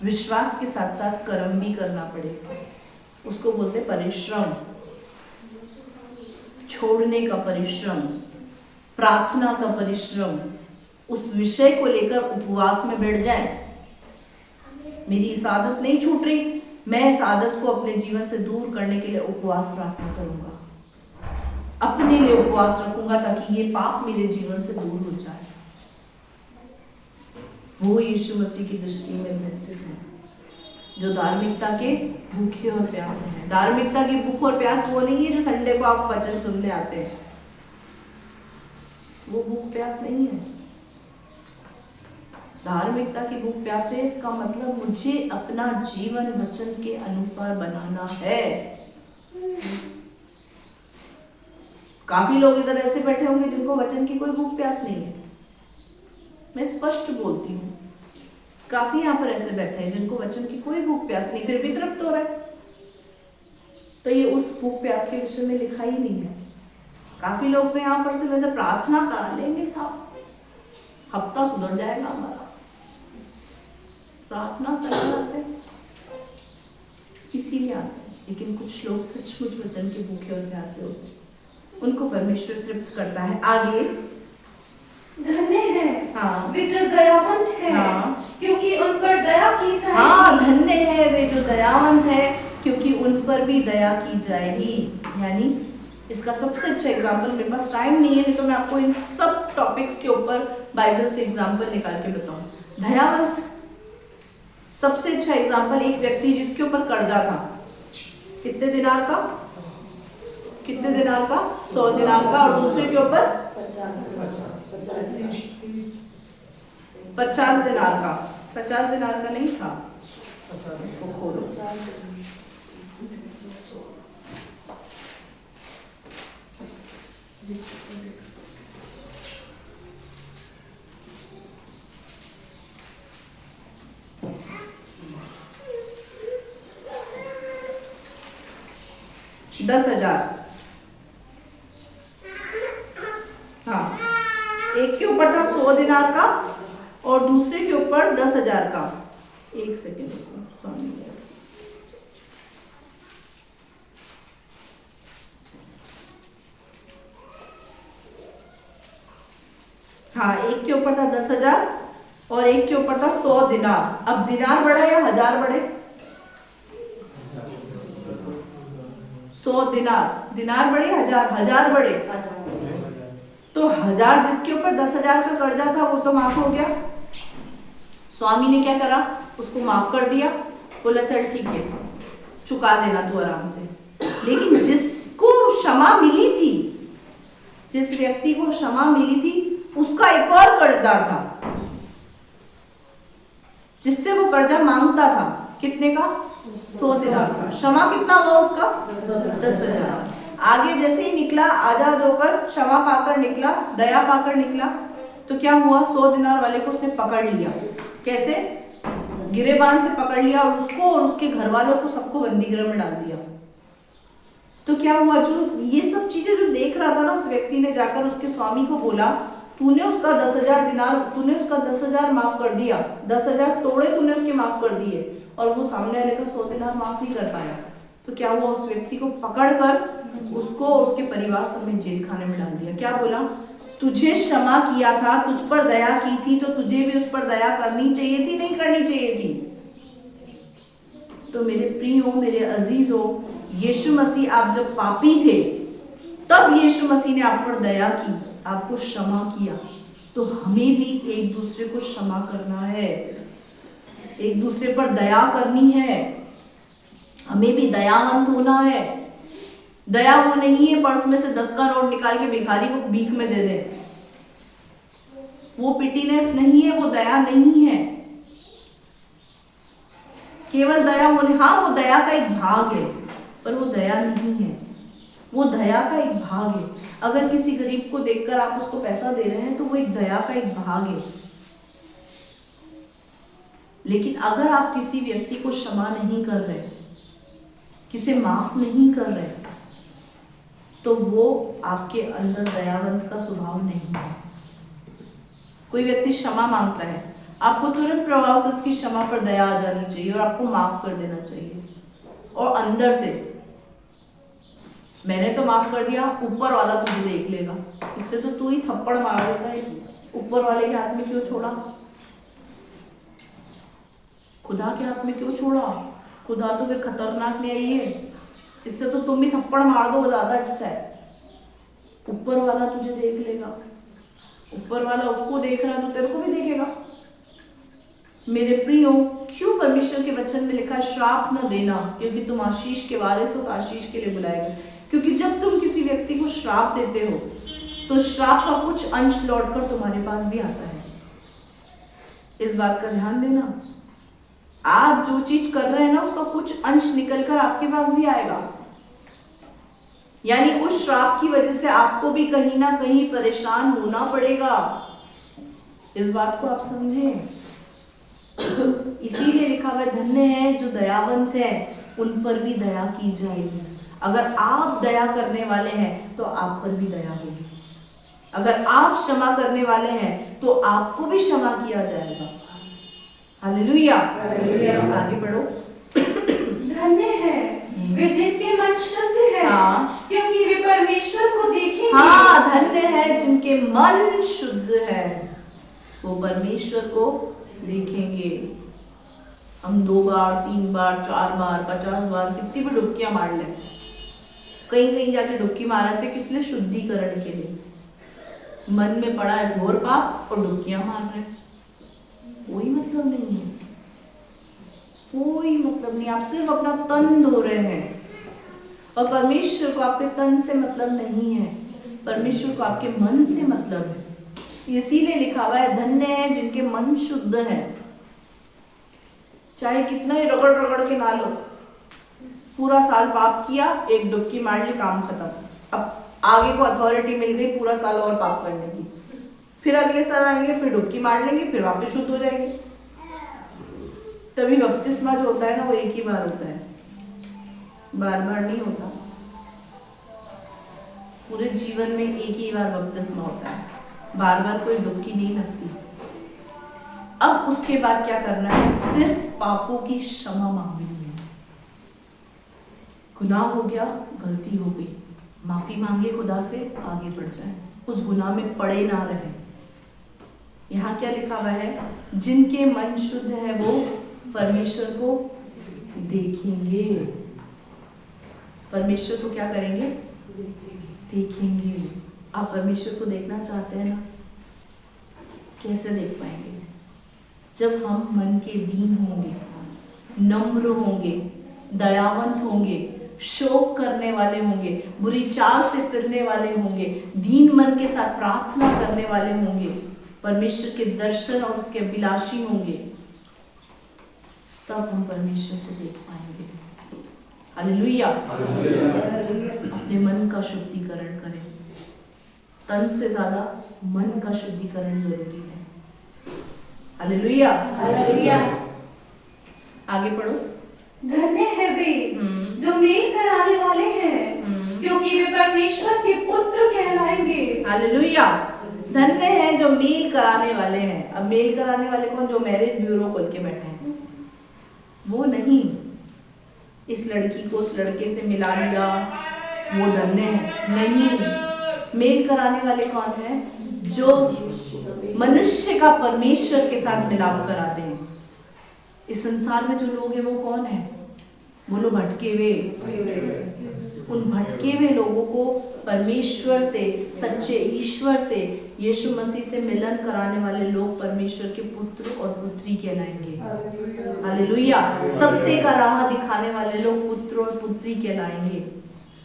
विश्वास के साथ साथ कर्म भी करना पड़ेगा। उसको बोलते परिश्रम, छोड़ने का परिश्रम, प्रार्थना का परिश्रम। उस विषय को लेकर उपवास में बैठ जाए। मेरी इस आदत नहीं छूट रही, मैं इस आदत को अपने जीवन से दूर करने के लिए उपवास प्रार्थना करूंगा, अपने लिए उपवास रखूंगा ताकि ये पाप मेरे जीवन से दूर हो जाए। वो यीशु मसीह की दृष्टि में मैसेज है जो धार्मिकता के भूखे और प्यासे हैं। धार्मिकता की भूख और प्यास वो नहीं है जो संडे को आप वचन सुनने आते हैं, वो भूख प्यास नहीं है। धार्मिकता की भूख प्यास है, इसका मतलब मुझे अपना जीवन वचन के अनुसार बनाना है। काफी लोग इधर ऐसे बैठे होंगे जिनको वचन की कोई भूख प्यास नहीं है। मैं स्पष्ट बोलती हूँ, काफी यहाँ पर ऐसे बैठे हैं जिनको वचन की कोई भूख प्यास नहीं, फिर भी तृप्त हो रहा है। तो ये उस भूख प्यास के विषय में लिखा ही नहीं है। काफी लोग तो यहाँ पर से वैसे प्रार्थना करा लेंगे, साहब हफ्ता सुधर जाएगा हमारा, प्रार्थना करना आते हैं इसीलिए आते हैं। लेकिन कुछ लोग सचमुच वचन के भूखे और प्यासे होते हैं, उनको परमेश्वर तृप्त करता है। आगे धन्य है हाँ वे जो दयावंत है, हाँ क्योंकि उन पर दया की जाएगी। हाँ, धन्य है वे जो दयावंत है, क्योंकि उन पर भी दया की जाएगी। यानी इसका सबसे अच्छा एग्जाम्पल, मेरे पास टाइम नहीं है, नहीं तो मैं आपको इन सब टॉपिक्स के ऊपर बाइबल से एग्जाम्पल निकाल के बताऊं। दयावंत सबसे अच्छा एग्जाम्पल, एक व्यक्ति जिसके ऊपर कर्जा था, कितने दिनार का? कितने दिनार का? 100 दिनार का। और दूसरे के ऊपर 50 दिनार का। 50 दिनार का नहीं था, उसको खोलो। दस 10,000। हाँ, एक के ऊपर था 100 दिनार का और दूसरे के ऊपर 10,000 का। एक सेकेंड, हाँ, एक के ऊपर था 10,000 और एक के ऊपर था 100 दिनार। अब दिनार बढ़े या हजार बढ़े? 100 दिनार, दिनार बढ़े हजार बढ़े। तो 1000 जिसके ऊपर 10,000 का कर्जा था वो तो माफ हो गया। स्वामी ने क्या करा? उसको माफ कर दिया, बोला चल ठीक है चुका देना तू आराम से। लेकिन जिसको क्षमा मिली थी, जिस व्यक्ति को क्षमा मिली थी, उसका एक और कर्जदार था जिससे वो कर्जा मांगता था। कितने का? 100 दिनार का। क्षमा कितना हुआ उसका? 10,000। आगे जैसे ही निकला, आजाद होकर क्षमा पाकर निकला, दया पाकर निकला, तो क्या हुआ? 100 दिनार वाले को उसने पकड़ लिया। कैसे? गिरेबान से पकड़ लिया और उसको और उसके घर वालों को सबको बंदीगृह में डाल दिया। तो क्या हुआ, जो ये सब चीजें जो देख रहा था ना, उस व्यक्ति ने जाकर उसके स्वामी को बोला, तूने उसका 10,000 दिनार, तूने उसका 10,000 माफ कर दिया, 10,000 तोड़े तूने उसके माफ कर दिए, और वो सामने वाले का 100 दिनार माफ नहीं कर पाया। तो क्या हुआ, उस व्यक्ति को पकड़कर उसको और उसके परिवार समेत जेल खाने में डाल दिया। क्या बोला, तुझे क्षमा किया था, तुझ पर दया की थी, तो तुझे भी उस पर दया करनी चाहिए थी, नहीं करनी चाहिए थी। तो मेरे प्रियो, मेरे अजीजों, यीशु मसीह आप जब पापी थे तब यीशु मसीह ने आप पर दया की, आपको क्षमा किया। तो हमें भी एक दूसरे को क्षमा करना है, एक दूसरे पर दया करनी है, हमें भी दयावंत होना है। दया वो नहीं है पर्स में से 10 का नोट निकाल के भिखारी को भीख में दे दे, वो पिटीनेस नहीं है, वो दया नहीं है। केवल दया होने, हाँ वो दया का एक भाग है, पर वो दया नहीं है, वो दया का एक भाग है। अगर किसी गरीब को देखकर आप उसको पैसा दे रहे हैं तो वो एक दया का एक भाग है। लेकिन अगर आप किसी व्यक्ति को क्षमा नहीं कर रहे, किसे माफ नहीं कर रहे, तो वो आपके अंदर दयावंत का स्वभाव नहीं है। कोई व्यक्ति क्षमा मांगता है, आपको तुरंत प्रभाव से उसकी क्षमा पर दया आ जानी चाहिए और आपको माफ कर देना चाहिए, और अंदर से मैंने तो माफ कर दिया, ऊपर वाला तुझे देख लेगा, इससे तो तू ही थप्पड़ मार देता है, ऊपर वाले के हाथ में क्यों छोड़ा, खुदा के हाथ में क्यों छोड़ा, खुदा तो फिर खतरनाक न्यायी है, इससे तो तुम ही थप्पड़ मार दो, ज्यादा अच्छा है। ऊपर वाला तुझे देख लेगा, ऊपर वाला उसको देख रहा है तो तेरे को भी देखेगा। मेरे प्रियो, क्यों परमेश्वर के वचन में लिखा है श्राप न देना, क्योंकि तुम आशीष के वारिस हो तो आशीष के लिए बुलाएंगे। क्योंकि जब तुम किसी व्यक्ति को श्राप देते हो तो श्राप का कुछ अंश लौटकर तुम्हारे पास भी आता है। इस बात का ध्यान देना, आप जो चीज कर रहे हैं ना, उसका कुछ अंश निकलकर आपके पास भी आएगा। यानी उस श्राप की वजह से आपको भी कहीं ना कहीं परेशान होना पड़ेगा। इस बात को आप समझें। इसीलिए लिखा हुआ धन्य है जो दयावंत है, उन पर भी दया की जाएगी। अगर आप दया करने वाले हैं तो आप पर भी दया होगी, अगर आप क्षमा करने वाले हैं तो आपको भी क्षमा किया जाएगा। हालेलुया, आगे बढ़ो। धन्य है वे जिनके मन शुद्ध है, हाँ, क्योंकि वे परमेश्वर को देखेंगे। हाँ, धन्य है जिनके मन शुद्ध है, वो परमेश्वर को देखेंगे। हम 2 बार 3 बार 4 बार 50 बार कितनी भी डुबकियां मार लें, कहीं कहीं जाके डुबकी मारते किस लिए, शुद्धिकरण के लिए। मन में पड़ा है घोर पाप और डुबकियां मार रहे, कोई मतलब नहीं है, कोई मतलब नहीं। आप सिर्फ अपना तन धो रहे हैं, और परमेश्वर को आपके तन से मतलब नहीं है, परमेश्वर को आपके मन से मतलब है। इसीलिए लिखा हुआ है धन्य है जिनके मन शुद्ध है। चाहे कितना ही रगड़ रगड़ के ना लो, पूरा साल पाप किया, एक डुबकी मार ली, काम खत्म। अब आगे को अथॉरिटी मिल गई पूरा साल और पाप करने की, फिर अगले साल आएंगे, फिर डुबकी मार लेंगे, फिर वापस शुद्ध हो जाएंगे। तभी बपतिस्मा जो होता है ना, वो एक ही बार होता है, बार बार नहीं होता। पूरे जीवन में एक ही बार बपतिस्मा होता है, बार बार कोई डुबकी नहीं लगती। अब उसके बाद क्या करना है, सिर्फ पापों की क्षमा मांगनी है। गुनाह हो गया, गलती हो गई, माफी मांगे खुदा से, आगे बढ़ जाए, उस गुनाह में पड़े ना रहे। यहाँ क्या लिखा हुआ है, जिनके मन शुद्ध है वो परमेश्वर को देखेंगे। परमेश्वर को क्या करेंगे, देखेंगे। आप परमेश्वर को देखना चाहते हैं ना, कैसे देख पाएंगे, जब हम मन के दीन होंगे, नम्र होंगे, दयावंत होंगे, शोक करने वाले होंगे, बुरी चाल से फिरने वाले होंगे, दीन मन के साथ प्रार्थना करने वाले होंगे, परमेश्वर के दर्शन और उसके अभिलाषी होंगे, तब हम परमेश्वर को देख पाएंगे। हालेलुया। अपने मन का शुद्धिकरण करें, तन से ज्यादा मन का शुद्धिकरण जरूरी है। Hallelujah, hallelujah. आगे पढ़ो। धन्य है वे जो मेल कराने वाले हैं, कहलाएंगे। हालेलुया। धन्य है जो मेल कराने वाले हैं। अब मेल कराने वाले कौन? जो मैरिज ब्यूरो खोल के बैठे हैं, वो नहीं। इस लड़की को उस लड़के से मिला दिया, वो धन्य है नहीं। मेल कराने वाले कौन है? जो मनुष्य का परमेश्वर के साथ मिलाप कराते हैं। इस संसार में जो लोग हैं वो कौन है? बोलो भटके हुए। उन भटके हुए लोगों को परमेश्वर से, सच्चे ईश्वर से, यीशु मसीह से मिलन कराने वाले लोग परमेश्वर के पुत्र और पुत्री कहलाएंगे। हालेलुया। सत्य का राह दिखाने वाले लोग पुत्र और पुत्री कहलाएंगे।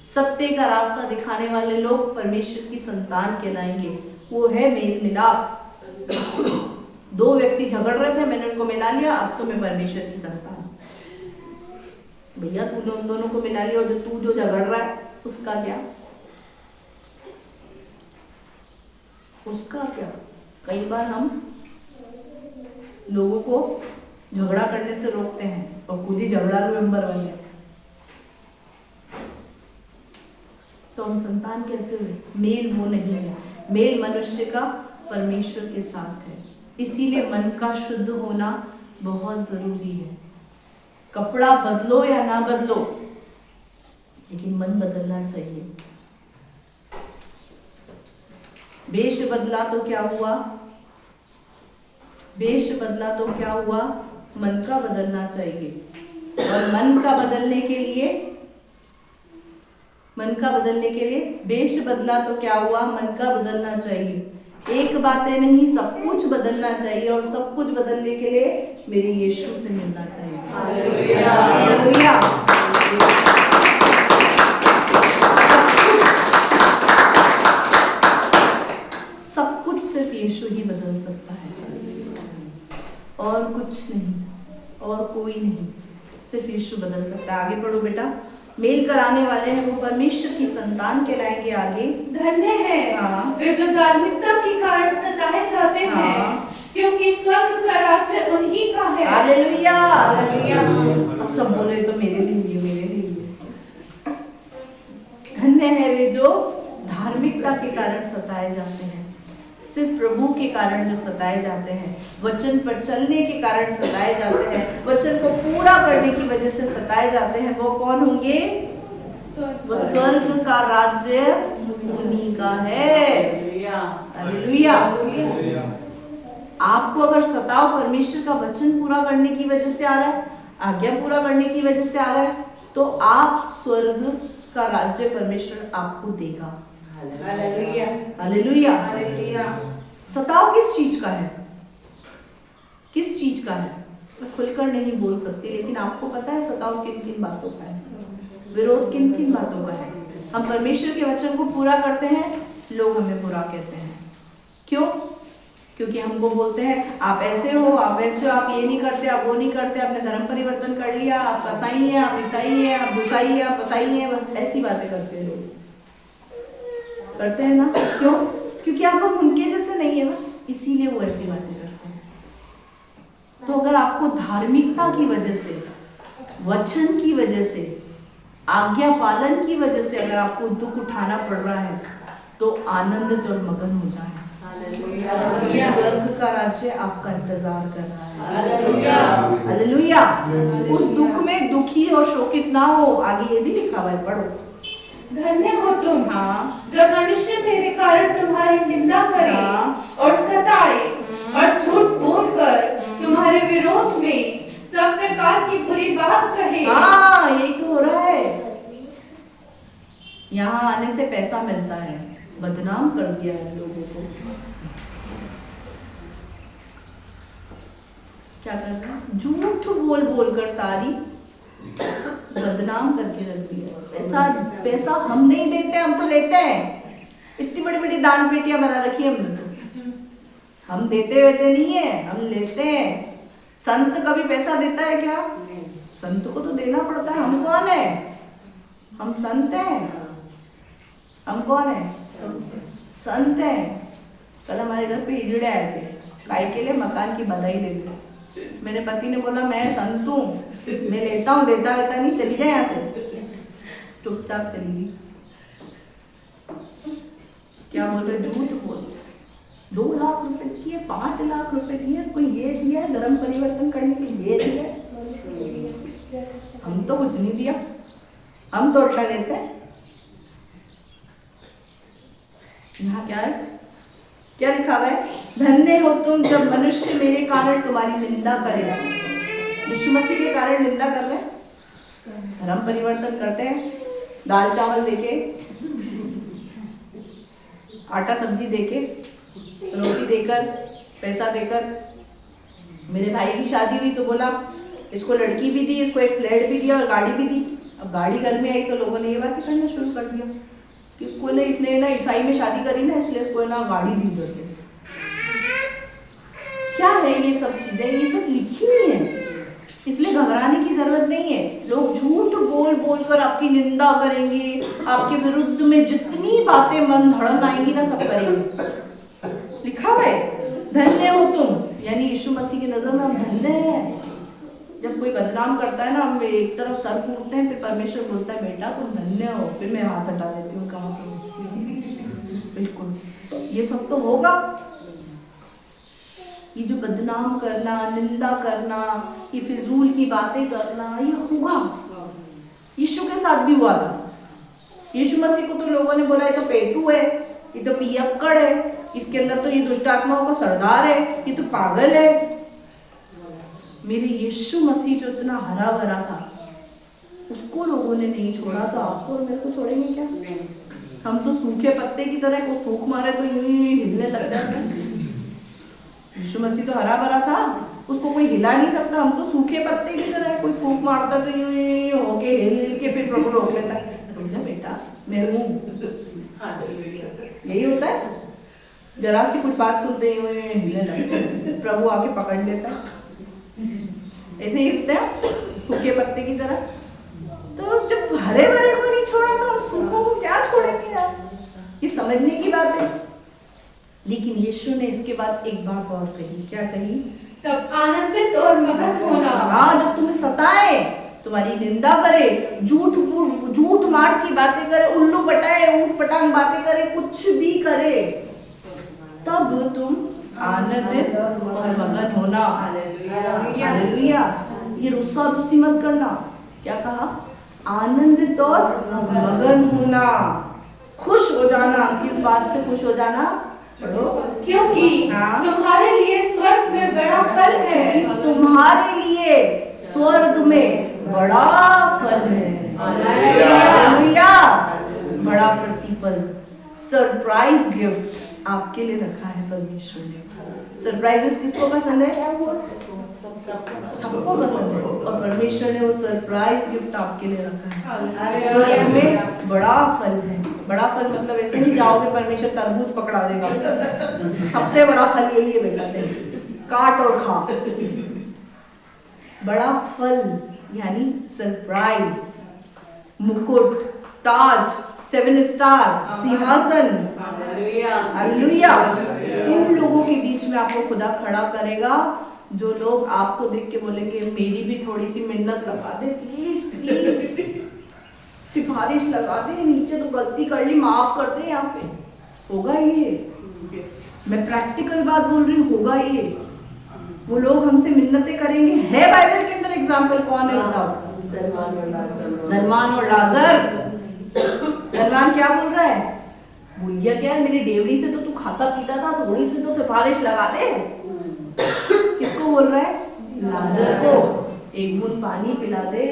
सत्य का रास्ता दिखाने वाले लोग परमेश्वर की संतान कहलाएंगे। वो है मेल मिलाप। दो व्यक्ति झगड़ रहे थे, मैंने उनको मिला लिया, अब तो मैं परमेश्वर की संतान। भैया तूने उन दोनों को मिला लिया, और तू जो झगड़ रहा है उसका क्या? उसका क्या? कई बार हम लोगों को झगड़ा करने से रोकते हैं और खुद ही झगड़ालू नंबर 1 है। तो हम संतान कैसे हुए? मेल वो नहीं है। मेल मनुष्य का परमेश्वर के साथ है। इसीलिए मन का शुद्ध होना बहुत जरूरी है। कपड़ा बदलो या ना बदलो, लेकिन मन बदलना चाहिए। वेश बदला तो क्या हुआ? वेश बदला तो क्या हुआ? मन का बदलना चाहिए। और मन का बदलने के लिए वेश बदला तो क्या हुआ? मन का बदलना चाहिए। एक बातें नहीं, सब कुछ बदलना चाहिए। और सब कुछ बदलने के लिए मेरे यीशु से मिलना चाहिए। हालेलुया। सब कुछ सिर्फ यीशु ही बदल सकता है, और कुछ नहीं, और कोई नहीं, सिर्फ यीशु बदल सकता है। आगे पढ़ो बेटा। मेल कराने वाले हैं वो परमेश्वर की संतान कहलाएंगे। आगे, धन्य है वे जो धार्मिकता के कारण सताए जाते हैं, क्योंकि स्वर्ग का राज्य उन्हीं का है। हालेलुया। अब सब बोल रहे तो मेरे लिए, मेरे लिए। धन्य है वे जो धार्मिकता के कारण सताए जाते हैं। सिर्फ प्रभु के कारण जो सताए जाते हैं, वचन पर चलने के कारण सताए जाते हैं, वचन को पूरा करने की वजह से सताए जाते हैं, वो कौन होंगे? वो स्वर्ग का राज्य उन्हीं का है। हालेलुया। आपको अगर सताव परमेश्वर का वचन पूरा करने की वजह से आ रहा है, आज्ञा पूरा करने की वजह से आ रहा है, तो आप स्वर्ग का राज्य परमेश्वर आपको देगा। हालेलुया। सताव किस चीज का है? किस चीज का है? मैं खुलकर नहीं बोल सकती, लेकिन आपको पता है सताव किन किन बातों का है, विरोध किन किन बातों का है। हम परमेश्वर के वचन को पूरा करते हैं, लोग हमें बुरा कहते हैं। क्यों? क्योंकि हमको बोलते हैं आप ऐसे हो, आप वैसे हो, आप ये नहीं करते, आप वो नहीं करते, आपने धर्म परिवर्तन कर लिया, आप कसाई हैं, आप ईसाई हैं, आप भूसाई हैं, आप पताई हैं। बस ऐसी बातें करते हैं लोग, करते हैं ना। क्यों? क्योंकि आप हम उनके जैसे नहीं है ना, इसीलिए वो ऐसी बातें करते हैं। तो अगर आपको धार्मिकता की वजह से, वचन की वजह से, आज्ञा पालन की वजह से अगर आपको दुख उठाना पड़ रहा है, तो आनंदित और मगन हो जाए। स्वर्ग का राज्य आपका इंतजार कर रहा है। हालेलुया। उस दुख में दुखी और शोकित ना हो। आगे ये भी लिखा हुआ है, पढ़ो। धन्य हो तुम जब मनुष्य मेरे कारण तुम्हारी निंदा करे और सताए और झूठ बोलकर तुम्हारे विरोध में सब प्रकार की बुरी बात कहे। यही तो हो रहा है। यहाँ आने से पैसा मिलता है, बदनाम कर दिया है लोगों को। क्या कर रहा है? झूठ बोल बोल कर सारी बदनाम करके रख दिया। पैसा हम नहीं देते, हम तो लेते हैं। इतनी बड़ी बड़ी दान पेटियां बना रखी है हमने तो। हम देते वेते नहीं है, हम लेते हैं। संत कभी पैसा देता है क्या? संत को तो देना पड़ता है। हम कौन है? हम संत हैं। हम कौन है? संत हैं। कल हमारे घर पे हिजड़े आए थे, काय के लिए? मकान की बधाई देते। मेरे पति ने बोला मैं संत हूँ, मैं लेता हूँ, देता वेता नहीं, चली जाए यहाँ से। चुपचाप चली गई। क्या बोल रहे, झूठ बोल। 2 लाख रुपए दिए, 5 लाख रुपए दिए, इसको ये दिया है धर्म परिवर्तन करने के लिए, ये दिया है। हम तो कुछ नहीं दिया, हम तो उल्टा लेते हैं। यहाँ क्या है, क्या लिखा हुआ है, धन्य हो तुम जब मनुष्य मेरे कारण तुम्हारी निंदा करेगा। यीशु मसीह के कारण निंदा कर रहे हैं, धर्म परिवर्तन करते हैं, दाल चावल देके, आटा सब्जी देके, रोटी देकर, पैसा देकर। मेरे भाई की शादी हुई तो बोला इसको लड़की भी दी, इसको एक फ्लैट भी दिया और गाड़ी भी दी। अब गाड़ी घर में आई तो लोगों ने ये बात करना शुरू कर दिया कि इसको ने इसने ना ईसाई में शादी करी ना, इसलिए इसको ना गाड़ी दी उधर से। क्या है ये सब चीजें, ये सब लिखी हुई है, इसलिए घबराने की जरूरत नहीं है। लोग झूठ बोल बोल कर आपकी निंदा करेंगे, आपके विरुद्ध में जितनी बातें मन धड़न आएंगी ना सब करेंगे। लिखा है धन्य हो तुम, यानी यीशु मसीह की नजर में हम धन्य हैं। जब कोई बदनाम करता है ना, हम एक तरफ सर फूटते हैं, फिर परमेश्वर बोलता है बेटा तुम धन्य हो, फिर मैं हाथ हटा देती हूँ, कहाँ बिल्कुल ये सब तो होगा। ये जो बदनाम करना, निंदा करना, ये फिजूल की बातें करना, ये होगा। यीशु के साथ भी हुआ था। यीशु मसीह को तो लोगों ने बोला ये तो पेटू है, ये तो पियक्कड़ है, इसके अंदर तो ये दुष्ट आत्माओं का सरदार है, ये तो पागल है। मेरे यीशु मसीह जो इतना हरा भरा था, उसको लोगों ने नहीं छोड़ा, तो आपको और मेरे को छोड़ेंगे क्या? हम तो सूखे पत्ते की तरह, को फूंक मारे तो यूं ही हिलने लग जाते हैं। यीशु मसीह तो हरा भरा था, उसको कोई हिला नहीं सकता। हम तो सूखे पत्ते की तरह, कोई फूंक मारता तो यूं ही होके हिल के फिर प्रभु रोक लेता है, रुक जा बेटा मेरे मुंह। यही होता है, जरा सी कुछ बात सुनते ही हिलने लगते, प्रभु आके पकड़ लेता है। ऐसे ही हिलते हैं सूखे पत्ते की तरह। तो जब हरे भरे को नहीं छोड़ा तो हम सूखों को क्या छोड़ेंगे यार? ये समझने की बात है। लेकिन यीशु ने इसके बाद एक बात और कही, क्या कही? तब आनंदित और मगन होना। हाँ, जब तुम्हें सताए, तुम्हारी निंदा करे, झूठ माट की बातें करे, उल्लू पटाए, ऊट पटांग बातें करे, कुछ भी करे, तब तुम आनंदित और मगन होना। हालेलुया। ये रुस्सा रुस्सी मत करना। क्या कहा? आनंदित और मगन होना, खुश हो जाना। किस बात से खुश हो जाना? क्योंकि तुम्हारे लिए स्वर्ग में बड़ा फल है। तुम्हारे लिए स्वर्ग में बड़ा फल है। हालेलुया। बड़ा प्रतिफल, सरप्राइज गिफ्ट आपके लिए रखा है परमेश्वर ने। सरप्राइजेस किसको पसंद है? सबको पसंद है। और परमेश्वर ने वो सरप्राइज गिफ्ट आपके लिए रखा है। स्वर्ग में बड़ा फल है। बड़ा फल मतलब ऐसे नहीं जाओगे परमेश्वर तरबूज पकड़ा देगा, सबसे बड़ा फल यही है बेटा, काट और खा। बड़ा फल यानी सरप्राइज, मुकुट, ताज, 7 स्टार, सिंहासन। हालेलुया। इन लोगों के बीच में आपको खुदा खड़ा करेगा, जो लोग आपको देख के बोलेंगे मेरी भी थोड़ी सी मिन्नत लगा दे, प्लीज प्लीज, सिफारिश लगा दे, नीचे तो गलती कर ली, माफ कर दे। यहाँ पे होगा ये, मैं प्रैक्टिकल बात बोल रही हूँ, होगा ये। वो लोग हमसे मिन्नतें करेंगे। है बाइबल के अंदर एग्जाम्पल, कौन है बताओ? धनवान और लाजर। धनवान क्या बोल रहा है? भूलिया क्या, मेरी डेवड़ी से तो तू खाता पीता था, थोड़ी सी तो सिफारिश लगा दे। किसको बोल रहा है? लाजर को। एक बूंद पानी पिला दे,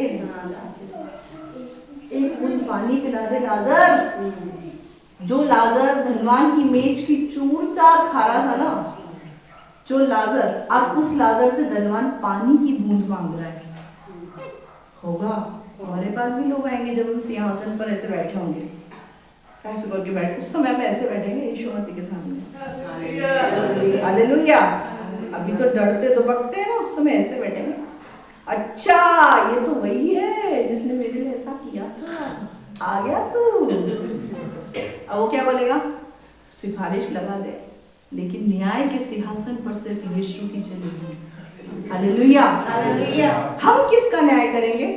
एक बूंद पानी पिला दे लाजर। जो लाजर धनवान की मेज की चूर चार खा रहा था ना, जो लाजर, अब उस लाजर से धनवान पानी की बूंद मांग रहा है। होगा, हमारे पास भी लोग आएंगे जब हम सिंहासन पर ऐसे बैठे होंगे, ऐसे करके बैठे, उस समय में ऐसे बैठेंगे यीशु मसीह के सामने। हालेलुया। अभी तो डरते तो बकते हैं ना, उस समय ऐसे बैठेंगे, अच्छा ये तो वही है जिसने मेरे लिए ऐसा किया था, आ गया तू। अब वो क्या बोलेगा? सिफारिश लगा दे, लेकिन न्याय के सिंहासन पर सिर्फ यीशु की चलेगी। हालेलुया। हालेलुया। हम किसका न्याय करेंगे?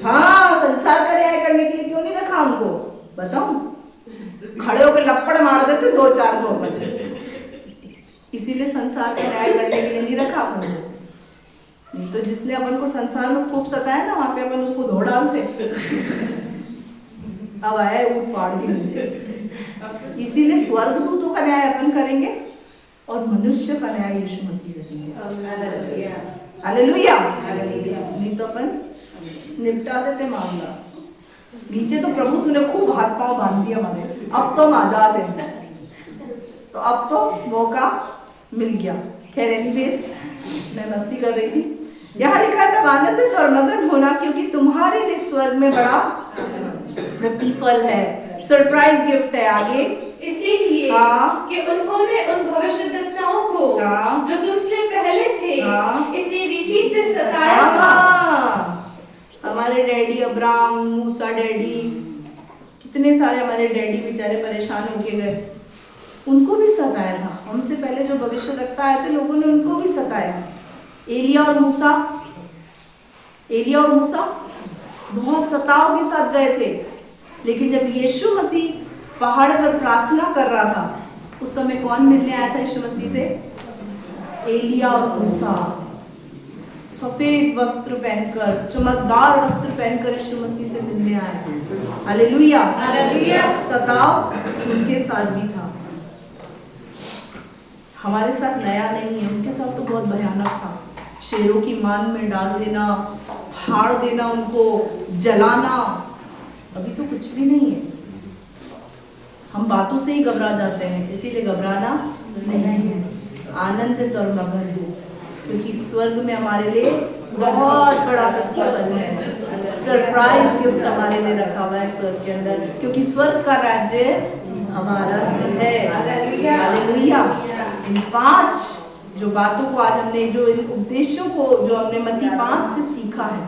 हाँ, संसार का न्याय करने के लिए क्यों नहीं रखा हमको? बताऊं? थे 2-4 को अपन, इसीलिए संसार का न्याय करने के लिए नहीं रखा अपन को। नहीं तो जिसने अपन को संसार में खूब सताया ना, वहां पे अपन उसको धो डालते। अब आया ऊट पहाड़ के नीचे। इसीलिए स्वर्गदूतों का न्याय अपन करेंगे और मनुष्य का न्याय यीशु मसीह करेंगे। हालेलुया। नहीं तो अपन निपटा देते मामला। नीचे तो प्रभु तूने खूब हाथ पांव बांध दिया हमारे, अब तो हम आजाद हैं, तो अब तो मौका मिल गया। खैर एनीवेज, मैं मस्ती कर रही थी। यहाँ लिखा है तब आनंदित और मगन होना, क्योंकि तुम्हारे लिए स्वर्ग में बड़ा प्रतिफल है। सरप्राइज गिफ्ट है आगे। इसीलिए कि उन्होंने उन भविष्यद्वक्ताओं को जो तुमसे पहले थे इसी रीति से सताया था। हमारे डैडी अब्राहम, मूसा डैडी, कितने सारे हमारे डैडी बेचारे परेशान होके गए, उनको भी सताया था। हमसे पहले जो भविष्यद्वक्ता आए थे, लोगों ने उनको भी सताया। एलिया और मूसा बहुत सताव के साथ गए थे, लेकिन जब यीशु मसीह पहाड़ पर प्रार्थना कर रहा था, उस समय कौन मिलने आया था यीशु मसीह से? एलिया और मूसा। सफेद वस्त्र पहनकर, चमकदार वस्त्र पहनकर यीशु मसीह से मिलने आए थे। हालेलुया। सताव उनके साथ भी था, हमारे साथ नया नहीं है। उनके साथ तो बहुत भयानक था। शेरों की मान में डाल देना, फाड़ देना, उनको जलाना। अभी तो कुछ भी नहीं है, हम बातों से ही घबरा जाते हैं, इसीलिए घबराना नहीं है। आनंदित और मगन हो, क्योंकि स्वर्ग में हमारे लिए बहुत बड़ा प्रतिफल है। सरप्राइज गिफ्ट हमारे लिए रखा हुआ है स्वर्ग के अंदर, क्योंकि स्वर्ग का राज्य हमारा है। हालेलुया। इन 5 जो बातों को आज हमने, जो इन उपदेशों को जो हमने मत्ती 5 से सीखा है,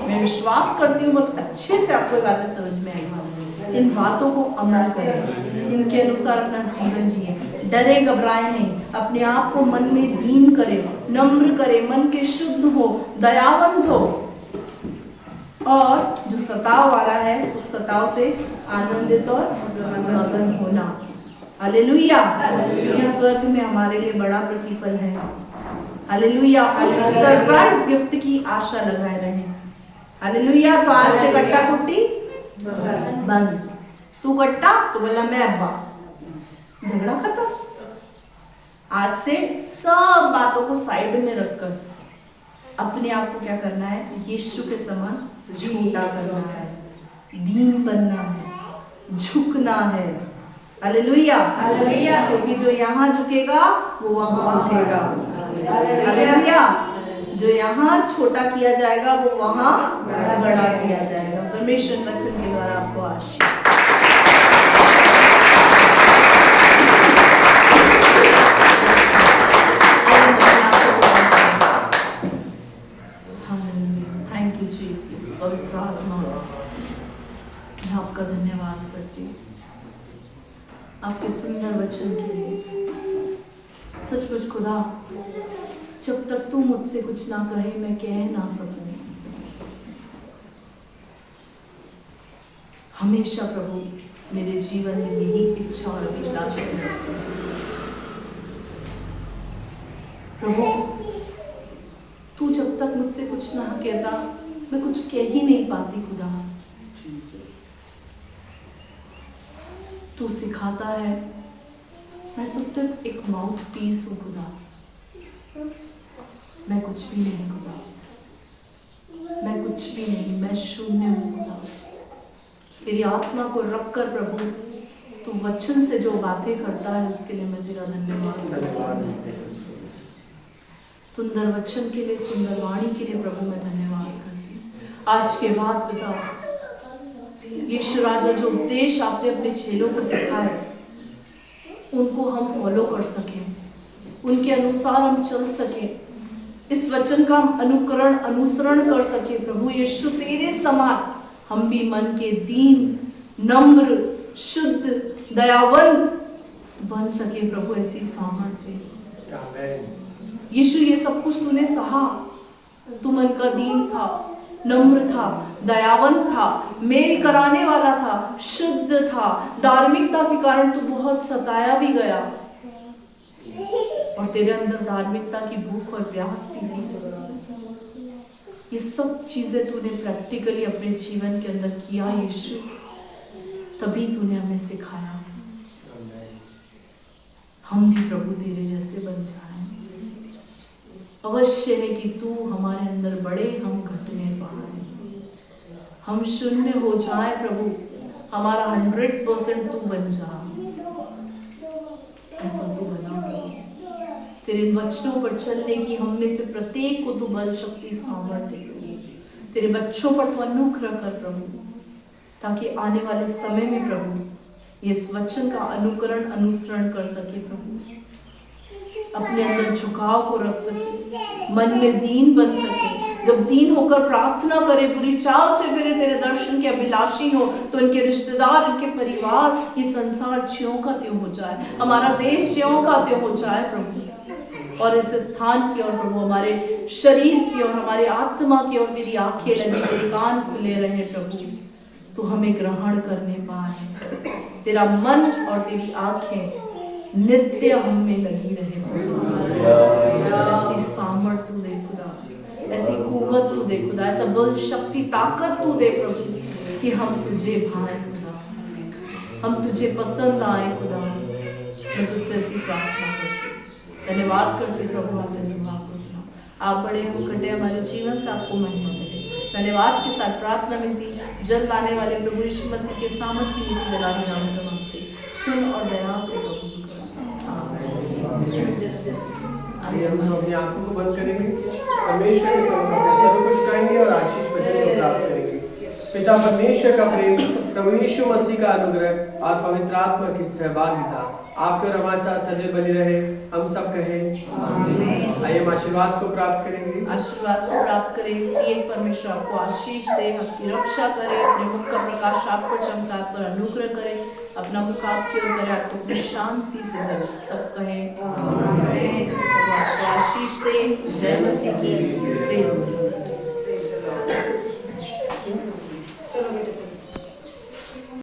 मैं विश्वास करती हूँ बहुत अच्छे से आपको ये बातें समझ में आई। इन बातों को अमल करें, इनके अनुसार अपना जीवन जिए, डरे घबराए नहीं, अपने आप को मन में दीन करे, नम्र करे, मन के शुद्ध हो, दयावंत हो, और जो सताव आ रहा है उस सताव से आनंदित और मगन होना। हालेलुया। क्योंकि स्वर्ग में हमारे लिए बड़ा प्रतिफल है। हालेलुया। उस सरप्राइज गिफ्ट की आशा लगाए रहे। हालेलुया। तो आज से कट्टा कुट्टी बंद। तू कट्टा तो बोला मैं अब्बा, झगड़ा खत्म। आज से सब बातों को साइड में रखकर अपने आप को क्या करना है? यीशु के समान छोटा करना है, दीन बनना है, झुकना है। हालेलुया। क्योंकि जो यहाँ झुकेगा वो वहाँ उठेगा। हालेलुया। जो यहाँ छोटा किया जाएगा वो वहाँ बड़ा किया जाएगा। परमेश्वर वचन के द्वारा आपको आशीष। Thank you Jesus. पवित्र आत्मा, मैं आपका धन्यवाद करती हूँ आपके सुंदर वचन के लिए। सचमुच खुदा, जब तक तू मुझसे कुछ ना कहे मैं कह ना सकूं। हमेशा प्रभु मेरे जीवन में यही इच्छा और अभिलाषा है प्रभु। तू जब तक मुझसे कुछ ना कहता मैं कुछ कह ही नहीं पाती खुदा। तू सिखाता है, मैं तो सिर्फ एक माउथ पीस हूँ खुदा। मैं कुछ भी नहीं खुदा, मैं कुछ भी नहीं, मैं शून्य हूँ खुदा। तेरी आत्मा को रखकर प्रभु तू वचन से जो बातें करता है उसके लिए मैं तेरा धन्यवाद करती हूँ। सुंदर वचन के लिए, सुंदर वाणी के लिए प्रभु मैं धन्यवाद करती हूँ। आज के बाद पिता यीशु राजा, जो उपदेश आपने अपने चेलों को सिखाए उनको हम फॉलो कर सकें, उनके अनुसार हम चल सकें, इस वचन का हम अनुसरण कर सके। प्रभु यीशु तेरे समान हम भी मन के दीन, नम्र, शुद्ध, दयावंत बन सके प्रभु। ऐसी सामर्थ्य यीशु, ये सब कुछ तूने सहा। तू मन का दीन था, नम्र था, दयावंत था, मेल कराने वाला था, शुद्ध था। धार्मिकता के कारण तू बहुत सताया भी गया और तेरे अंदर धार्मिकता की भूख और प्यास भी थी। ये सब चीजें तूने प्रैक्टिकली अपने जीवन के अंदर किया यीशु, तभी तूने हमें सिखाया हम भी प्रभु तेरे जैसे बन जाएं। अवश्य है कि तू हमारे अंदर बढ़े, हम घटने पाए, हम शून्य हो जाए प्रभु, हमारा 100% तू बन जा, ऐसा तू बना प्रभु। तेरे वचनों पर चलने की हम में से प्रत्येक को तू बल शक्ति सामर्थ्य दे। तेरे बच्चों पर तू अनुग्रह कर प्रभु, ताकि आने वाले समय में प्रभु ये इस वचन का अनुकरण अनुसरण कर सके प्रभु, अपने अंदर झुकाव को रख सके, मन में दीन बन सके। जब दीन होकर प्रार्थना करे, बुरी चाल से फिरे, तेरे दर्शन के अभिलाषी हो, तो इनके रिश्तेदार, इनके परिवार, ये संसार ज्यों का त्यों हो जाए, हमारा देश ज्यों का त्यों हो जाए प्रभु। और इस स्थान की ओर प्रभु, हमारे शरीर की ओर, हमारे आत्मा की ओर तेरी आंखें लगी, तेरे कान खुले रहे प्रभु, तू हमें ग्रहण करने पाए। तेरा मन और तेरी आंखें नित्य हम में लगी रहे। ऐसी सामर्थ तू दे खुदा, ऐसी कुव्वत तू दे खुदा, ऐसा बल शक्ति ताकत तू दे प्रभु, कि हम तुझे भाए खुदा, हम तुझे पसंद आए खुदा। मैं तुझसे ऐसी प्रार्थना करती, धन्यवाद करते प्रभु, आपने दुआ को सुना। आप बड़े, हम घटे, हमारे जीवन से आपको महिमा मिले। धन्यवाद के साथ प्रार्थना मिलती जल्द आने वाले प्रभु यीशु मसीह के सामर्थ्य की नीति जलाने नाम से मांगते, सुन और दया से कबूल कर। आइए हम सब अपनी आंखों को बंद करेंगे, परमेश्वर के सामने अपने सब कुछ गाएंगे और आशीष वचन को प्राप्त करेंगे। पिता परमेश्वर का प्रेम, प्रभु यीशु मसीह का अनुग्रह और पवित्र आत्मा की सहभागिता आपके और हमारे साथ सदैव बनी रहे। हम सब कहें आइए हम आशीर्वाद को प्राप्त करेंगे। आशीर्वाद को प्राप्त करें। एक परमेश्वर आपको आशीष दे, आपकी रक्षा करे, अपने मुख का प्रकाश आप पर चमका, आप पर अनुग्रह करे, अपना मुख आपकी ओर करे, आपको अपनी शांति से भरे। सब कहें आपको आशीष दे। जय